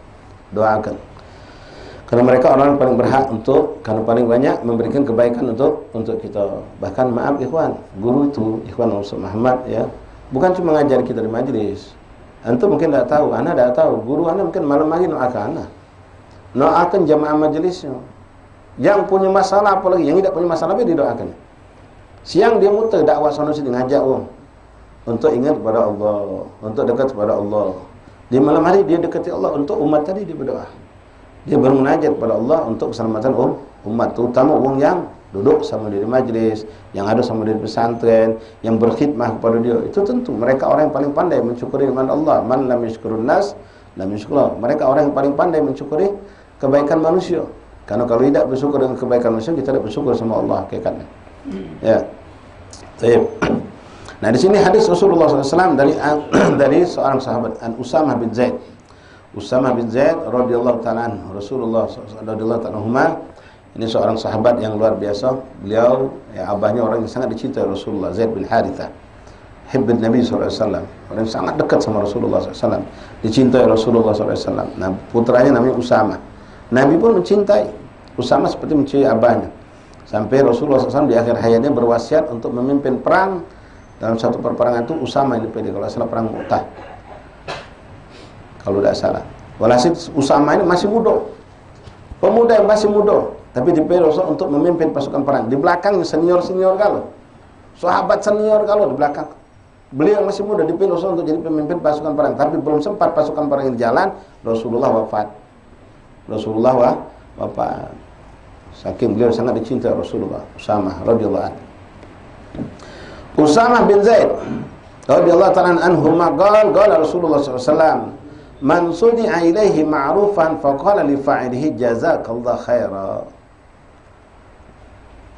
Doakan. Karena mereka orang yang paling berhak untuk, karena paling banyak memberikan kebaikan untuk kita. Bahkan maaf ikhwan, guru itu Ikhwan Ustaz Muhammad ya, bukan cuma ngajar kita di majlis. Antum mungkin tidak tahu, ana tidak tahu. Guru ana mungkin malam hari doakan ana. Doakan jamaah majlisnya. Yang punya masalah apalagi, yang tidak punya masalah dia didoakan. Siang dia muter dakwah sana sini ngajak orang untuk ingat kepada Allah, untuk dekat kepada Allah. Di malam hari dia dekati Allah, untuk umat tadi dia berdoa. Dia bermunajat kepada Allah untuk keselamatan umat, terutama orang yang duduk sama dia di majlis, yang ada sama dia di pesantren, yang berkhidmah kepada dia. Itu tentu mereka orang yang paling pandai mensyukuri nikmat Allah. Man lam yashkurun nas lam yashkurullah. Mereka orang yang paling pandai mensyukuri kebaikan manusia. Karena kalau tidak bersyukur dengan kebaikan manusia, kita tidak bersyukur sama Allah hakikatnya. Ya. Baik. Nah, di sini hadis Rasulullah SAW dari seorang sahabat, Usamah bin Zaid. Usamah bin Zaid radhiyallahu ta'ala anhu, Rasulullah radhiyallahu ta'ala anhu. Ini seorang sahabat yang luar biasa. Beliau ya, abahnya orang yang sangat dicintai Rasulullah, Zaid bin Harithah. Hibbul Nabi SAW, orang yang sangat dekat sama Rasulullah SAW, dicintai Rasulullah SAW. Nah, putranya namanya Usamah. Nabi pun mencintai Usamah seperti mencintai abahnya. Sampai Rasulullah SAW di akhir hayatnya berwasiat untuk memimpin perang. Dalam satu perperangan itu Usamah ini pilih, kalau salah perang Mu'tah, kalau tidak salah. Walhasil Usamah ini masih muda, pemuda yang masih muda, tapi dipilih Rasul untuk memimpin pasukan perang. Di belakang senior-senior kalau, sahabat senior kalau di belakang. Beliau yang masih muda dipilih Rasul untuk jadi pemimpin pasukan perang. Tapi belum sempat pasukan perang ini jalan, Rasulullah wafat. Rasulullah wafat. Saking beliau sangat dicintai Rasulullah, Usamah radhiyallahu anhu. Usamah bin Zaid radhiyallahu ta'ala anhu qala Rasulullah SAW, man sudi'a ilaihi ma'rufan faqala li fa'ilihi jazakallahu khaira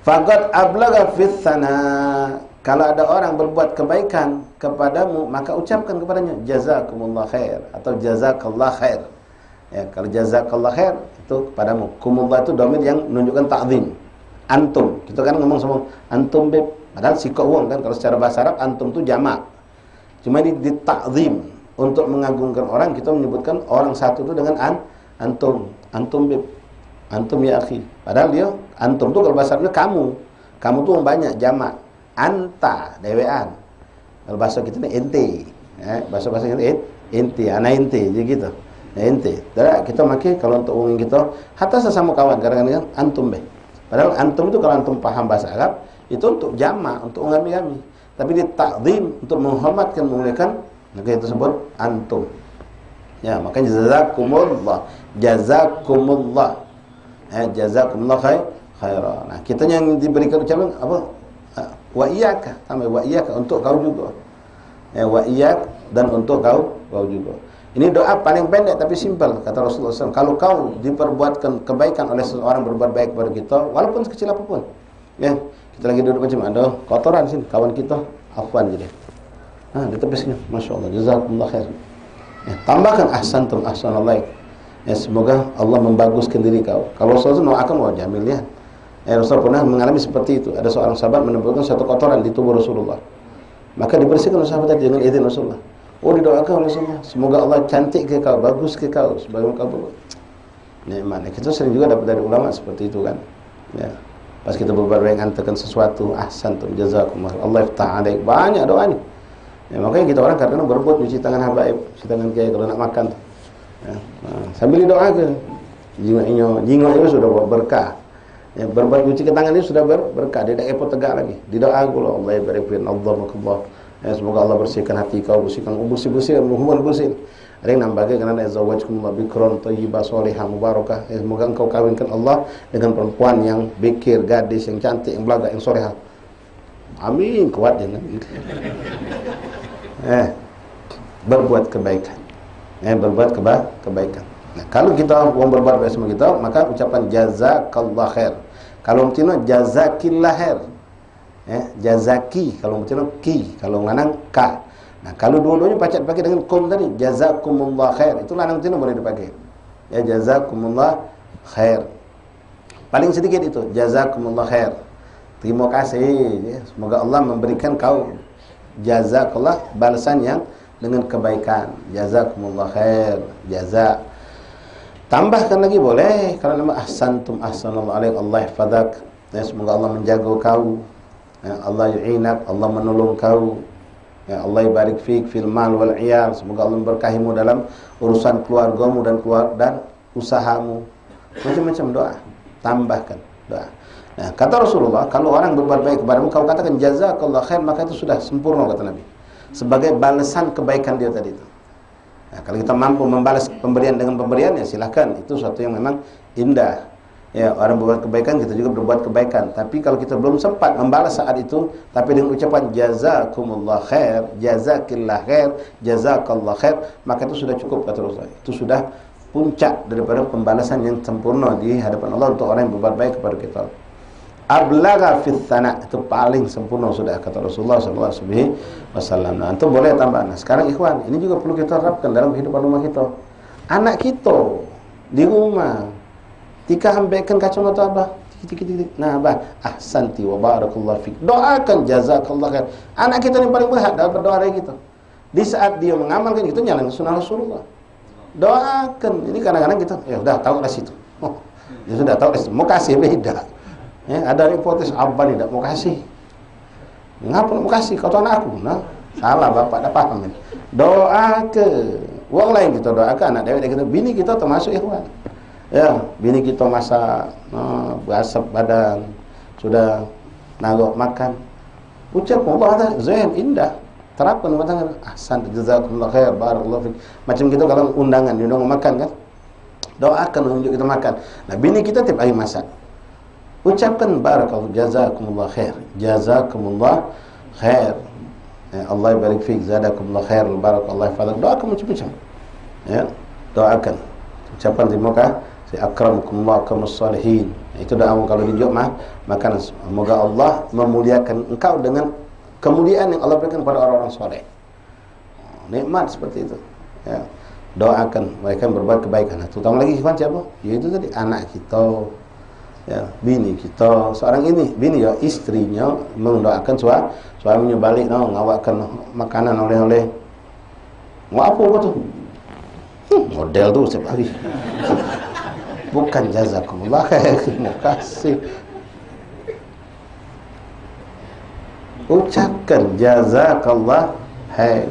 faqad ablagha fi tsana. Kalau ada orang berbuat kebaikan kepadamu, maka ucapkan kepadanya jazakumullah khair atau jazakallah khair. Ya, kalau jazakallah khair itu kepadamu. Kumullah itu dhamir yang menunjukkan ta'zim. Antum, kita kan ngomong sama antum beb. Padahal sikok uang kan, kalau secara bahasa Arab antum itu jamak. Cuma ini ditakzim untuk mengagungkan orang, kita menyebutkan orang satu itu dengan antum, antum bib, antum ya akhi. Padahal dia antum itu kalau bahasa Arabnya kamu tuh banyak jamak. Anta dewean. Kalau bahasa kita ini ente, bahasa kita ente, anak ente, jadi gitu. Ya, ente. Jadi kita pakai kalau untuk umum kita, hatta sesama kawan kadang-kadang antum beb. Padahal antum itu kalau antum paham bahasa Arab itu untuk jamak, untuk ngami-ngami. Tapi ditakzim untuk menghormatkan, memuliakan, maka itu disebut antum. Ya, makanya jazakumullah, jazakumullah. Jazakumullah khairan. Nah, kita yang diberikan ucapan apa? Wa iyyaka, tambah wa iyyaka, untuk kau juga. Wa iyyak, dan untuk kau juga. Ini doa paling pendek tapi simpel, kata Rasulullah SAW. Kalau kau diperbuatkan kebaikan oleh seseorang berbuat baik kepada kita, walaupun sekecil apapun, ya, kita lagi duduk macam ada kotoran sini, kawan kita, afwan jadi. Nah, di tepi sini, masya Allah, jazakumullah khair. Ya, tambahkan ahsantum ahsanallah. Ya, semoga Allah membaguskan diri kau. Kalau Rasulullah akan wah jamil ya. Rasulullah pernah mengalami seperti itu. Ada seorang sahabat menemukan satu kotoran di tubuh Rasulullah. Maka dibersihkan oleh sahabat tadi dengan izin Rasulullah. Oh, didoakan oleh Rasulullah, semoga Allah cantik ke kau, bagus ke kau, sebagaimana kau berbuat. Nikmat. Kita sering juga dapat dari ulama seperti itu kan. Ya. Pas kita berbuat baik, hantarkan sesuatu, ahsantum jazakumullah, Allah iftah alaik, banyak doanya. Ya, makanya kita orang kadang-kadang berbuat cuci tangan habaib, cuci tangan kiai kalau nak makan. Ya. Nah, sambil didoakan, jingoknya itu sudah berkah. Ya, berbuat cuci ke tangan ini sudah berkah, dia tidak repot tegak lagi. Didoakan Allah barik fiik, Allah. Ya, semoga Allah bersihkan hati kau, bersihkan hubungan bersih. Ada yang nambahkan karena azwajkumullah bikron thayyibah salihah mubarakah. Ya, semoga engkau kawinkan Allah dengan perempuan yang bikir, gadis yang cantik, yang belaga, yang salihah. Amin, kuat jangan. Berbuat kebaikan. Berbuat kebaikan. Nah, kalau kita mau berbuat baik sama kita, maka ucapan jazakallah khair. Kalau mutino jazakillah khair. Jazaki, kalau mutino ki, kalau lanang ka. Nah, kalau dua-duanya pacat pakai dengan kum tadi, jazakumullah khair. Itu lanang mutino boleh dipakai. Ya, jazakumullah khair. Paling sedikit itu, jazakumullah khair. Terima kasih. Ya, semoga Allah memberikan kau jazakallah, balasan yang dengan kebaikan. Jazakumullah khair. Jaza. Tambahkan lagi boleh, kalau nama ahsantum ahsanallahu alaik, Allah ihfadak. Ya, semoga Allah menjaga kau. Ya, Allah yu'inak, Allah menolong kau. Ya, Allah barik fiik fil mal wal iyal. Semoga Allah memberkahimu dalam urusan keluargamu dan usahamu. Macam-macam doa. Tambahkan doa. Nah, kata Rasulullah, kalau orang berbuat baik kepadamu, kau katakan jazakallah khair, maka itu sudah sempurna, kata Nabi. Sebagai balasan kebaikan dia tadi itu. Nah, kalau kita mampu membalas pemberian dengan pemberian, ya silakan. Itu suatu yang memang indah. Ya, orang berbuat kebaikan, kita juga berbuat kebaikan. Tapi kalau kita belum sempat membalas saat itu, tapi dengan ucapan jazakumullah khair, jazakillah khair, jazakallah khair, maka itu sudah cukup, kata Rasulullah. Itu sudah puncak daripada pembalasan yang sempurna di hadapan Allah untuk orang yang berbuat baik kepada kita. Ablagha fit thana, itu paling sempurna sudah, kata Rasulullah SAW. Nah, itu boleh tambah. Nah, sekarang ikhwan, ini juga perlu kita terapkan dalam kehidupan rumah kita. Anak kita di rumah tika hampaikan kacamata abah, titik. Nah, abah, ahsanti wa barakallahu fik. Doakan jazakallah khair. Anak kita yang paling berhak dapat doa dari kita. Di saat dia mengamalkan itu nyalain sunnah Rasulullah. Doakan. Ini kadang-kadang kita ya udah tahu lah situ. Oh, ya sudah tahu lah situ. Mau kasih beda. Ya, ada hipotesis abah tidak mau kasih. Ngapa mau kasih? Kau tahu anak aku. Nah, salah bapak, dah paham ini. Doakan. Uang lain kita doakan. Anak dewek kita, bini kita termasuk ikhwan. Ya, bini kita masak, berasap badan, sudah nagok makan. Ucap Allah zain, indah. Terapkan rumah tangga. Ahsan, jazakumullah khair, barakallahu fik. Macam kita kalau undangan, diundang makan kan? Doakan untuk kita makan. Nah, bini kita tiap hari masak. Ucapkan barakallahu, jazakumullah khair, jazakumullah khair. Ya, Allah barik fik, zadakumullah khair, barakallahu fadak. Doakan macam-macam. Ya, doakan. Ucapan terima kasih. Akramukumullah kamus salihin. Itu doa kalau di Jumat maka semoga Allah memuliakan engkau dengan kemuliaan yang Allah berikan kepada orang-orang saleh. Nikmat seperti itu. Ya. Doakan mereka yang berbuat kebaikan. Terutama lagi ikhwan siapa? Yaitu tadi anak kita, ya, bini kita. Seorang ini bini ya, istrinya mendoakan suaminya balik ngawakkan makanan oleh-oleh. Mau apa kau tu? Model tu setiap hari. Bukan jazakumullah khair, terima kasih. Ucapkan jazakallah khair.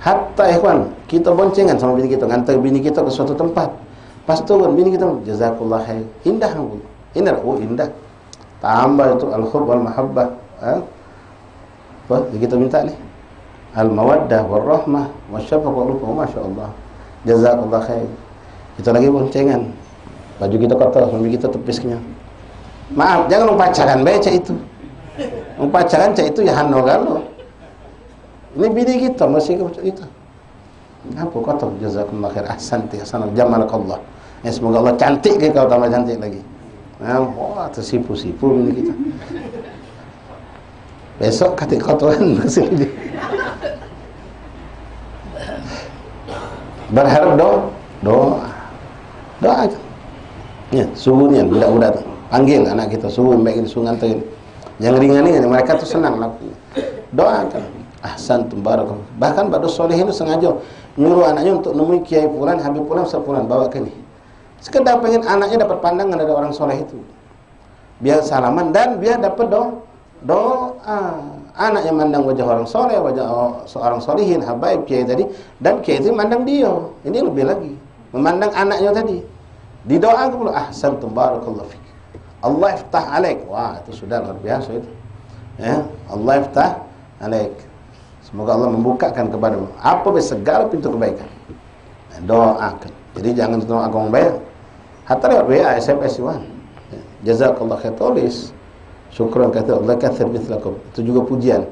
Hatta ikhwan, kita boncengan sama bini kita, ngantar bini kita ke suatu tempat. Pas turun bini kita jazakallah khair. Indah kan? Indah. Tambah itu al-hub wal mahabbah. Apa yang kita minta ni? Al-mawaddah wal rahmah wasyafaqah wal masyaallah. Jazakallah khair. Kita lagi boncengan. Baju kita kotor, suami kita tepisnya. Maaf, jangan pacaran baca itu. Pacaran cak itu ya hano galo. Ini bini kita masih itu. Apa kotor? Jazakumullah khair, ahsanti hasanal jamalakallah. Ya semoga Allah cantik ke kau, tambah cantik lagi. Wah, tersipu-sipu bini kita. Besok kata kotoran kesini. Berharap doa aja. Ya, suhunya budak-budak panggil anak kita suhu baik di sungai itu. Yang ringan-ringan mereka tuh senang lakukan. Doakan. Ahsantum barakallahu. Bahkan Ba'dus Shalihin itu sengaja nyuruh anaknya untuk nemui Kiai Fulan, Habib Fulan, Ustaz Fulan, bawa ke ini. Sekedar pengen anaknya dapat pandangan dari orang soleh itu. Biar salaman dan biar dapat doa. Anaknya mandang wajah orang soleh, wajah seorang solihin, habaib Kiai tadi, dan Kiai itu mandang dia. Ini lebih lagi. Memandang anaknya tadi. Didoakan pula, ahsantum barakallahu fik. Allah iftah alaik. Wah, itu sudah luar biasa itu. Ya, Allah iftah alaik. Semoga Allah membukakan kepadamu apa segala pintu kebaikan. Doakan. Jadi jangan cuma agama bayar. Hatta lewat WA, SMS Iwan. Jazakallah khair, tulis. Syukran kata Allah kathir mithlakum. Itu juga pujian.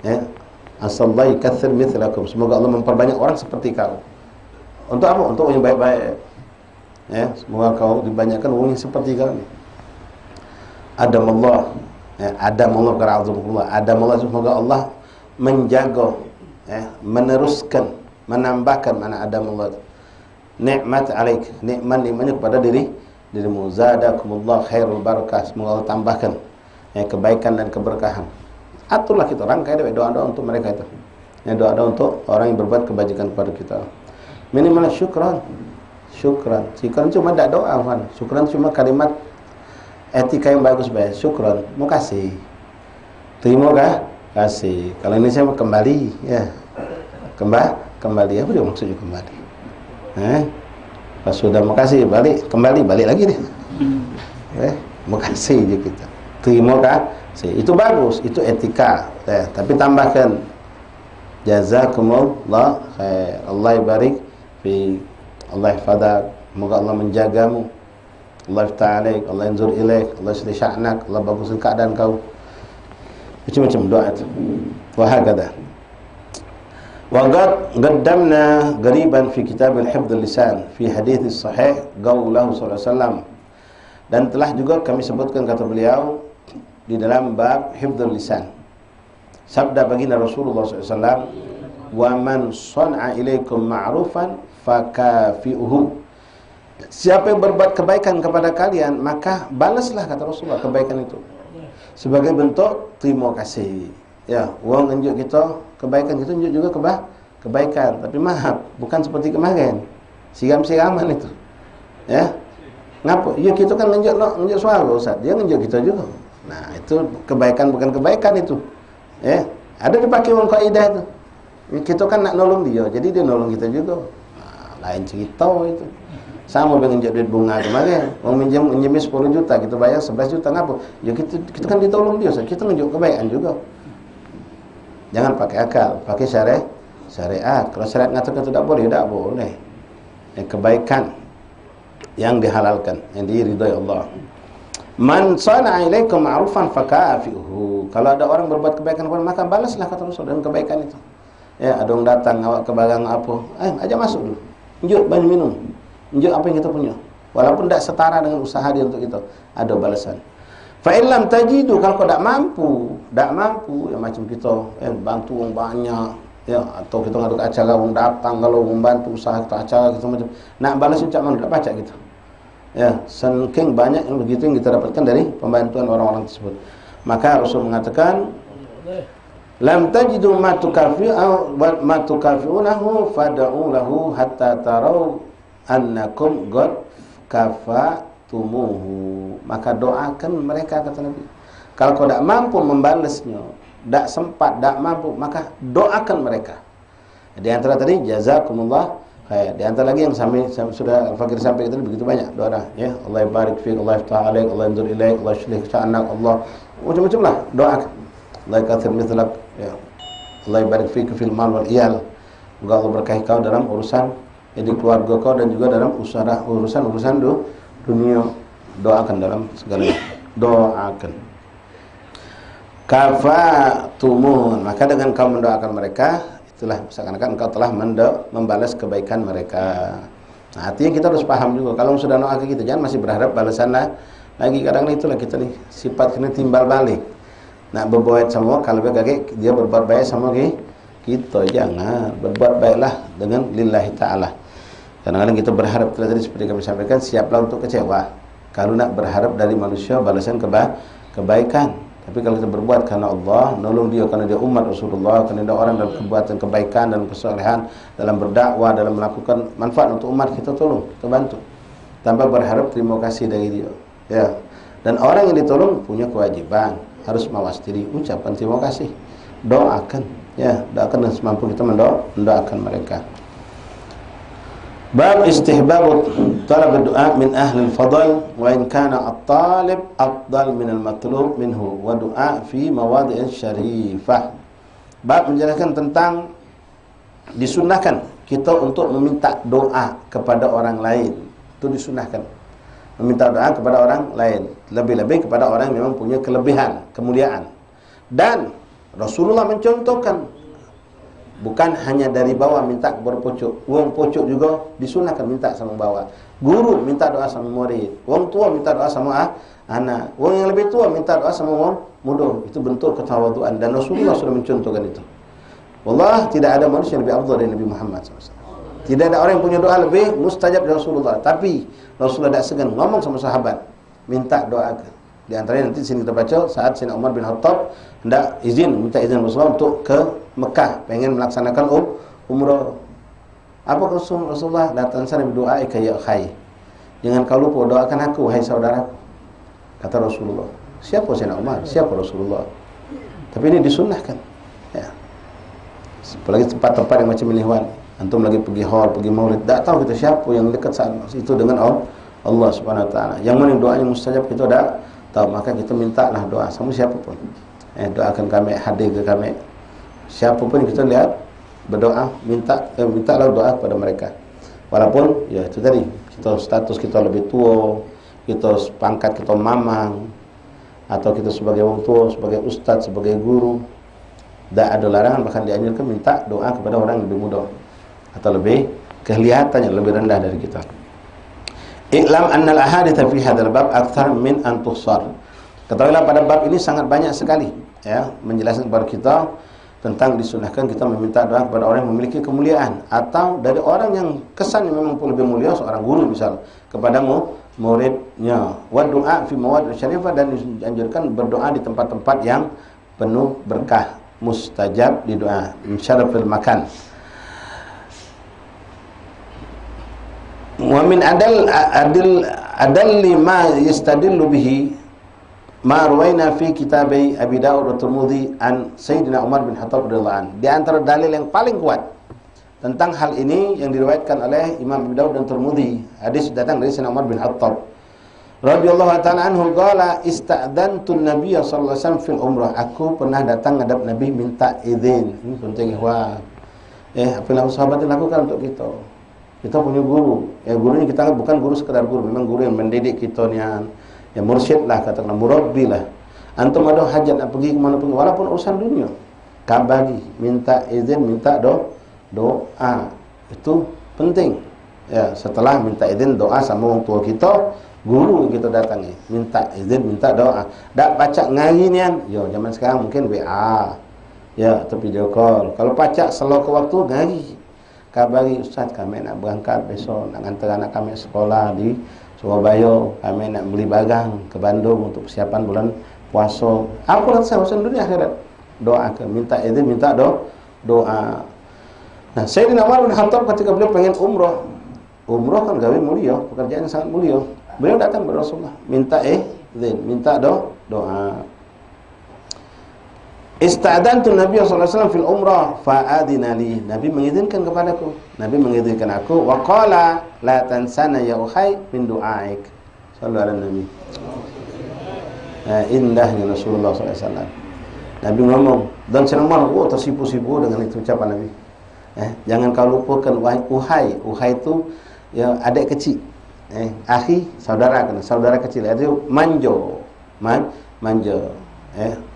Ya. Asallahi kathir mithlakum. Semoga Allah memperbanyak orang seperti kau. Untuk apa? Untuk yang baik-baik. Ya, semoga kau dibanyakan orang yang seperti kau ini. Adam Allah, ya, Adam Allah kara'adzumullah. Adam Allah, semoga Allah menjaga, ya, meneruskan, menambahkan mana Adam Allah. Nikmat alaik, nikmatnya kepada dirimu. Zadakumullah khairul barakah. Semoga Allah tambahkan, ya, kebaikan dan keberkahan. Aturlah kita rangkai doa-doa untuk mereka itu. Ya, doa-doa untuk orang yang berbuat kebajikan kepada kita. Minimal syukran. Syukran cuma tak doa, kan? Syukran cuma kalimat etika yang bagus, baik. Syukran, mau kasih. Terima kasih. Kalau ini saya mau kembali, ya. Kembali. Apa dia maksudnya kembali? Pas sudah mau kasih, kembali lagi deh. Mau kasih je kita. Terima kasih. Itu bagus, itu etika. Tapi tambahkan jazakumullah khair. Allah barik fi, Allah hafadhak, semoga Allah menjagamu, Allah iftah alaik, Allah yanzur ilaik, Allah yuslih sya'nak, Allah baguskan keadaan kau. Macam-macam doa itu. Wa hakadha. Wa qad qaddamna qariban fi kitab al-hifdz al-lisan fi hadits sahih qaulahu sallallahu alaihi wasallam. Dan telah juga kami sebutkan kata beliau di dalam bab hifdzul lisan. Sabda baginda Rasulullah SAW, wa man san'a ilaikum ma'rufan fakafi'uhu. Siapa yang berbuat kebaikan kepada kalian, maka balaslah, kata Rasulullah, kebaikan itu sebagai bentuk terima kasih. Ya, uang unjuk kita kebaikan, kita unjuk juga kebaikan. Tapi maaf, bukan seperti kemarin siram-siraman itu. Ya, ngapa? Ya kita kan unjuk suara Ustaz, dia unjuk kita juga. Nah, itu kebaikan bukan kebaikan itu. Ya, ada dipakai uang kaidah itu. Kita kan nak nolong dia, jadi dia nolong kita juga. Lain cerita itu. Sama dengan unjuk duit bunga kemarin, orang minjem 10 juta, kita bayar 11 juta, ngapa? Ya kita kan ditolong dia, kita nunjuk kebaikan juga. Jangan pakai akal, pakai syariat. Kalau syariat ngatakan tidak boleh, tidak boleh. Kebaikan yang dihalalkan, yang diridhai Allah. Man sana'a ilaikum ma'rufan fakafi'uhu. Kalau ada orang berbuat kebaikan kepada, maka balaslah, kata Rasul, dengan kebaikan itu. Ya, ada orang datang awak ke barang apa, aja masuk dulu. Unjuk banyak minum. Unjuk apa yang kita punya. Walaupun tidak setara dengan usaha dia untuk kita, ada balasan. Fa in lam tajidu, kalau kau tak mampu, ya macam kita bantu orang banyak, ya, atau kita ngadu acara orang datang, kalau orang bantu usaha kita acara kita macam nak balas macam mana, tak baca kita. Ya, saking banyak yang begitu yang kita dapatkan dari pembantuan orang-orang tersebut. Maka Rasul mengatakan, lam tajidu ma tukafi'unahu fad'u lahu hatta tarau annakum qad kafatumuhu. Maka doakan mereka, kata Nabi. Kalau kau tidak mampu membalasnya, tidak sempat, tidak mampu, maka doakan mereka. Di antara tadi jazakumullah khair. Di antara lagi yang sudah Al-Fakir sampai tadi begitu banyak doa, ya. Allah barik fiik, Allah iftah alaik, Allah yanzur ilaik, Allah yuslih sya'nak, Allah macam-macam lah doakan. Allah kathir mithlak, ya. Allah barik fiik fil mal wal iyal. Semoga Allah berkahi kau dalam urusan di keluarga kau dan juga dalam urusan dunia, doakan dalam segalanya. Doakan. Kafatumun, maka dengan kau mendoakan mereka, itulah seakan-akan engkau telah membalas kebaikan mereka. Nah, artinya kita harus paham juga, kalau sudah doa ke kita, jangan masih berharap balasan lagi. Kadang itulah kita nih, sifat kena timbal balik. Nak berbuat sama, kalau dia berbuat baik sama kita, jangan. Berbuat baiklah dengan lillahi ta'ala. Kadang-kadang kita berharap, tadi seperti kami sampaikan, siaplah untuk kecewa. Kalau nak berharap dari manusia balasan kebaikan. Tapi kalau kita berbuat karena Allah, nolong dia karena dia umat Rasulullah, karena dia orang dalam kebuatan kebaikan dan kesalehan, dalam berdakwah, dalam melakukan manfaat untuk umat, kita tolong, kita bantu. Tanpa berharap terima kasih dari dia. Ya. Dan orang yang ditolong punya kewajiban, harus mawas diri, ucapan terima kasih. Doakan, ya, doakan dan semampu kita mendoakan mereka. Bab istihbab talab doa min ahli al-fadl wa in kana at-talib afdal min al-matlub minhu wa doa fi mawadi' syarifah. Bab menjelaskan tentang disunahkan kita untuk meminta doa kepada orang lain. Itu disunahkan. Meminta doa kepada orang lain, lebih-lebih kepada orang yang memang punya kelebihan, kemuliaan. Dan Rasulullah mencontohkan, bukan hanya dari bawah minta kepada pocok. Wong pocok juga disunahkan minta sama bawah. Guru minta doa sama murid. Wong tua minta doa sama anak. Wong yang lebih tua minta doa sama wong muda. Itu bentuk ketawaduan dan Rasulullah sudah mencontohkan itu. Wallah, tidak ada manusia yang lebih afdal dari Nabi Muhammad SAW. Tidak ada orang yang punya doa lebih mustajab dari Rasulullah. Tapi Rasulullah tidak segan ngomong sama sahabat, minta doa. Di antaranya nanti sini kita baca saat Sayyidina Umar bin Khattab hendak minta izin Rasulullah untuk ke Mekah, pengen melaksanakan umrah. Apa Rasulullah datang sana berdoa ya khai. Jangan kau lupa doakan aku wahai saudaraku. Kata Rasulullah. Siapa Sayyidina Umar? Siapa Rasulullah? Tapi ini disunnahkan. Ya. Apalagi tempat-tempat yang macam ini, antum lagi pergi hall, pergi maulid, tak tahu kita siapa yang dekat saat itu dengan Allah Subhanahu wa taala. Yang mana doanya mustajab kita dah tahu, maka kita mintalah doa sama siapapun. Doakan kami, hadir ke kami. Siapapun kita lihat berdoa, mintalah doa kepada mereka. Walaupun ya itu tadi, kita status kita lebih tua, kita pangkat kita mamang, atau kita sebagai orang tua, sebagai ustaz, sebagai guru, tak ada larangan, bahkan dianjurkan minta doa kepada orang yang lebih muda atau lebih kelihatannya lebih rendah dari kita. I'lam annal ahadits fi hadzal bab akthar min an tuhsar. Ketahuilah pada bab ini sangat banyak sekali ya menjelaskan kepada kita tentang disunahkan kita meminta doa kepada orang yang memiliki kemuliaan atau dari orang yang kesannya memang lebih mulia, seorang guru misal kepada muridnya. Wa doa fi mawadi' syarifah, dan dianjurkan berdoa di tempat-tempat yang penuh berkah, mustajab di doa, syarafil makan. Wa min adalli ma yastadillu bihi ma ruwaina fi kitabai Abi Dawud wa Tirmidzi an Sayyidina Umar bin Khattab radhiyallahu anhu. Di antara dalil yang paling kuat tentang hal ini yang diriwayatkan oleh Imam Abi Dawud dan Tirmidzi, hadis datang dari Sayyidina Umar bin Khattab radhiyallahu taala anhu, qala ista'dantu an-nabiy sallallahu alaihi wasallam fil umrah. Aku pernah datang ngadap Nabi minta izin. Ini penting ikhwah. Apa yang sahabat lakukan untuk kita? Kita punya guru. Gurunya kita bukan guru sekedar guru, memang guru yang mendidik kita ni, ya mursyid lah, katakanlah murabbi lah. Antum ada hajat nak pergi ke mana pun, walaupun urusan dunia, kau bagi, minta izin, minta doa. Itu penting. Ya, setelah minta izin doa sama orang tua kita, guru kita datangi, minta izin, minta doa. Tak pacak ngari ni kan. Yo, zaman sekarang mungkin WA. Ya, atau video call. Kalau pacak selalu ke waktu ngari. Kabari, Ustaz, kami nak berangkat besok, nak hantar anak kami sekolah di Surabaya, kami nak beli barang ke Bandung untuk persiapan bulan puasa. Apa rasa urusan dunia akhirat? Doakan, minta izin, minta doa. Nah, Sayyidina Umar bin Khattab ketika beliau pengen umrah kan gawe mulia, pekerjaan yang sangat mulia. Beliau datang kepada Rasulullah, minta izin, minta doa. Ista'dantu Nabi sallallahu alaihi wasallam fil umrah fa'adina li. Nabi mengizinkan kepadaku. Nabi mengizinkan aku. Wa qala la tansana ya ukhay min du'aik. Sallallahu alaihi Nabi. Indahnya Rasulullah sallallahu alaihi wasallam. Nabi ngomong, dan Sayyidina Umar tersipu-sipu dengan itu ucapan Nabi. Jangan kau lupakan uhai. Uhai itu ya adik kecil. akhi saudara kan, saudara kecil itu manjo, manjo,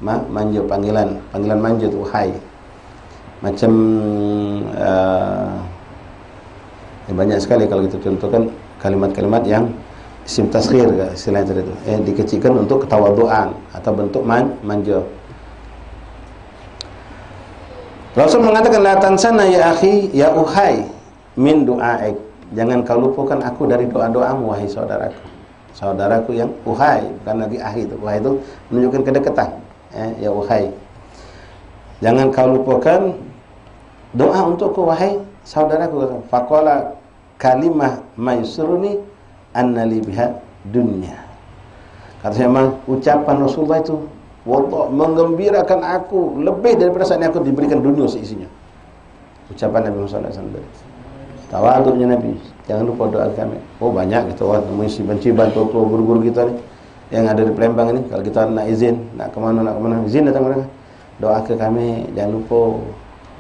manjo panggilan manjo itu hai. Macam banyak sekali kalau kita contohkan kalimat-kalimat yang isim tasghir istilahnya itu, dikecilkan untuk ketawaduan atau bentuk manjo. Rasul mengatakan la tansana ya akhi ya uhai min du'aik. Jangan kau lupakan aku dari doa-doamu wahai saudaraku. Saudaraku yang uhai, bukan lagi akhi itu. Uhai itu menunjukkan kedekatan. Ya uhai. Jangan kau lupakan doa untukku wahai saudaraku. Faqala kalimah maysuruni annali biha dunya. Katanya ucapan Rasulullah itu wallah menggembirakan aku lebih daripada saat ini aku diberikan dunia seisinya. Ucapan Nabi Muhammad SAW. Tawaduknya Nabi, jangan lupa doa kami. Oh banyak gitu, mengisi benciban guru-guru kita nih yang ada di Palembang ini. Kalau kita nak izin, nak kemana, izin datang mereka. Doa ke kami, jangan lupa.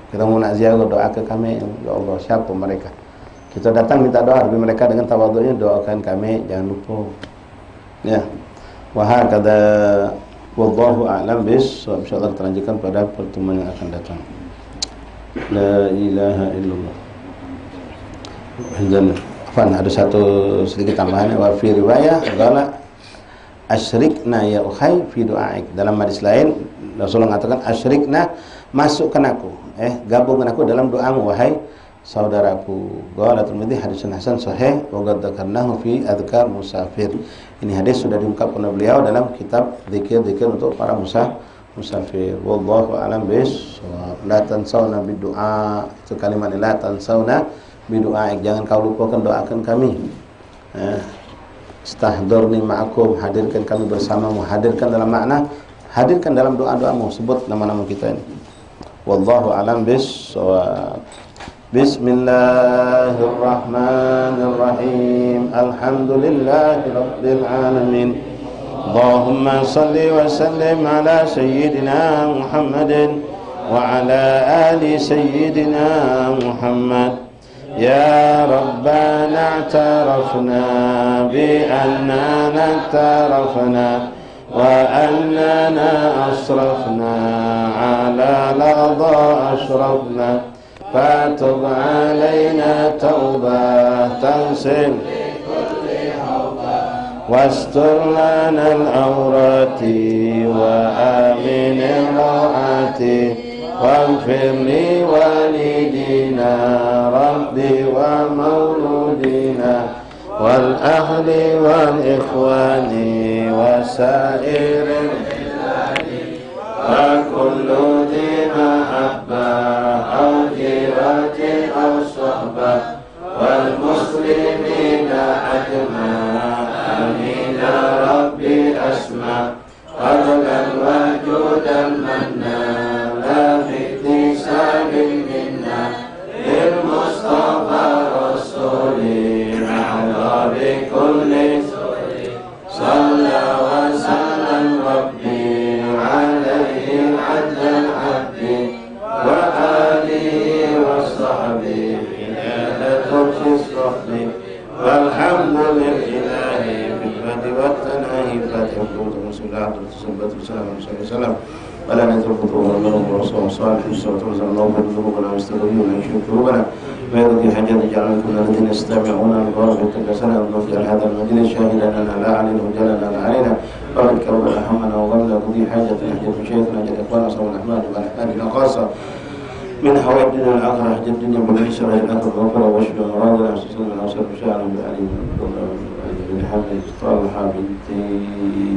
Kita mau nak ziarah, doa ke kami. Ya Allah, siapa mereka? Kita datang minta doa, tapi mereka dengan tawaduknya doakan kami, jangan lupa. Ya, wahakadha. Wallahu a'lam bis-shawab. Insyaallah kita lanjutkan pada pertemuan yang akan datang. La ilaha illallah. Dan ada satu sedikit tambahan wa fi riwayah qala asyrikna ya ukhay fi du'aik. Dalam hadis lain Rasulullah mengatakan asyrikna, masukkan aku, gabungkan aku dalam doamu wahai saudaraku. Qala Tirmidzi hadisun hasan sahih wa qad dzakarnahu fi adzkar musafir. Ini hadis sudah diungkapkan oleh beliau dalam kitab zikir-zikir untuk para musafir. Wallahu a'lam bis-shawab. La tansawna bidu'a. Itu kalimat la tansawna bidu'aik. Jangan kau lupakan doakan kami. Istahdurni ma'akum, hadirkan kami bersamamu. Hadirkan dalam makna hadirkan dalam doa-doamu, sebut nama-nama kita ini. Wallahu a'lam bis-shawab. Bismillahirrahmanirrahim. Alhamdulillahi rabbil alamin. Allahumma salli wa sallim ala sayyidina Muhammadin wa ala ali sayyidina Muhammad. Ya Rabbana i'tarafna bi annana i'tarafna wa annana asrafna ala ladha ashrafna fatub alaina tawbah taghsil wastur lana al-awrati wa amin al-rawati واغفر لوالدينا ربي ومولودينا والأهل والإخوان وسائر البلاد وكل ذي محبة أو جيرة أو صحبة والمسلمين أجمعين آمين ربي أسمع فضلا وجودا منا منا للمصطفى رسول نحظى بكل صلى وسلم ربي عليه عدل العبد وآله وصحبه إلى ترش الصحب والحمد لله بالبدء والتناهي فاتح بسم الله الرحمن الرحيم ولا نذر الخطوة والمرض والرسول الصالح والصلاة والسلام الله وبرزقنا واستغفرنا ونشكر قلوبنا ويرضي حاجات جعلنا كل الذين يستمعون القول ويتكسنا ونفجر هذا المجلس شاهدا لنا لا علينا وجلنا لا علينا بارك ربنا حمنا وغنى قضي حاجة حاجة شيخنا جل إخوانا صلى الرحمن والأحمد خاصة من حوائج الدنيا والآخرة حاجة الدنيا بالعيسى والآخرة غفر وشفى وراضنا وسلم من أوصل بشأن بأليم بن حمد طالحة بنت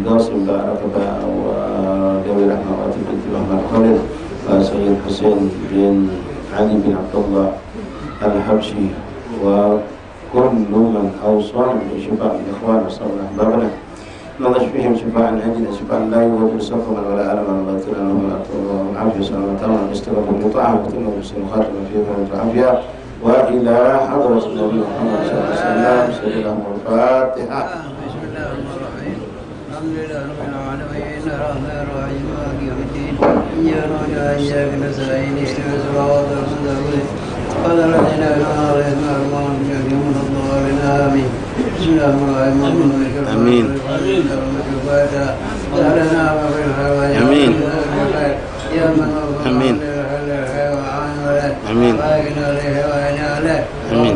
قاسم باركبة وذوي رحمة بنت محمد خالد وسيد حسين بن علي بن عبد الله الحبشي وكل من أوصانا بشفاء الإخوان وصلى أحبابنا نضج فيهم شفاء أجل شفاء لا يوجد سقما ولا ألما ولا باطلا ولا والعافية سلامة تاما باستغفر بطاعة وتم بسم خاتمة فيه والعافية وإلى حضرة النبي محمد صلى الله عليه وسلم سيدنا الفاتحة. بسم الله الرحمن الرحيم. الحمد لله رب العالمين الرحمن الرحيم مالك يوم الدين إياك نعبد وإياك نستعين اهدنا الصراط المستقيم صراط الذين أنعمت عليهم غير المغضوب عليهم ولا الضالين آمين. بسم الله الرحمن الرحيم. آمين. آمين. آمين. آمين. آمين.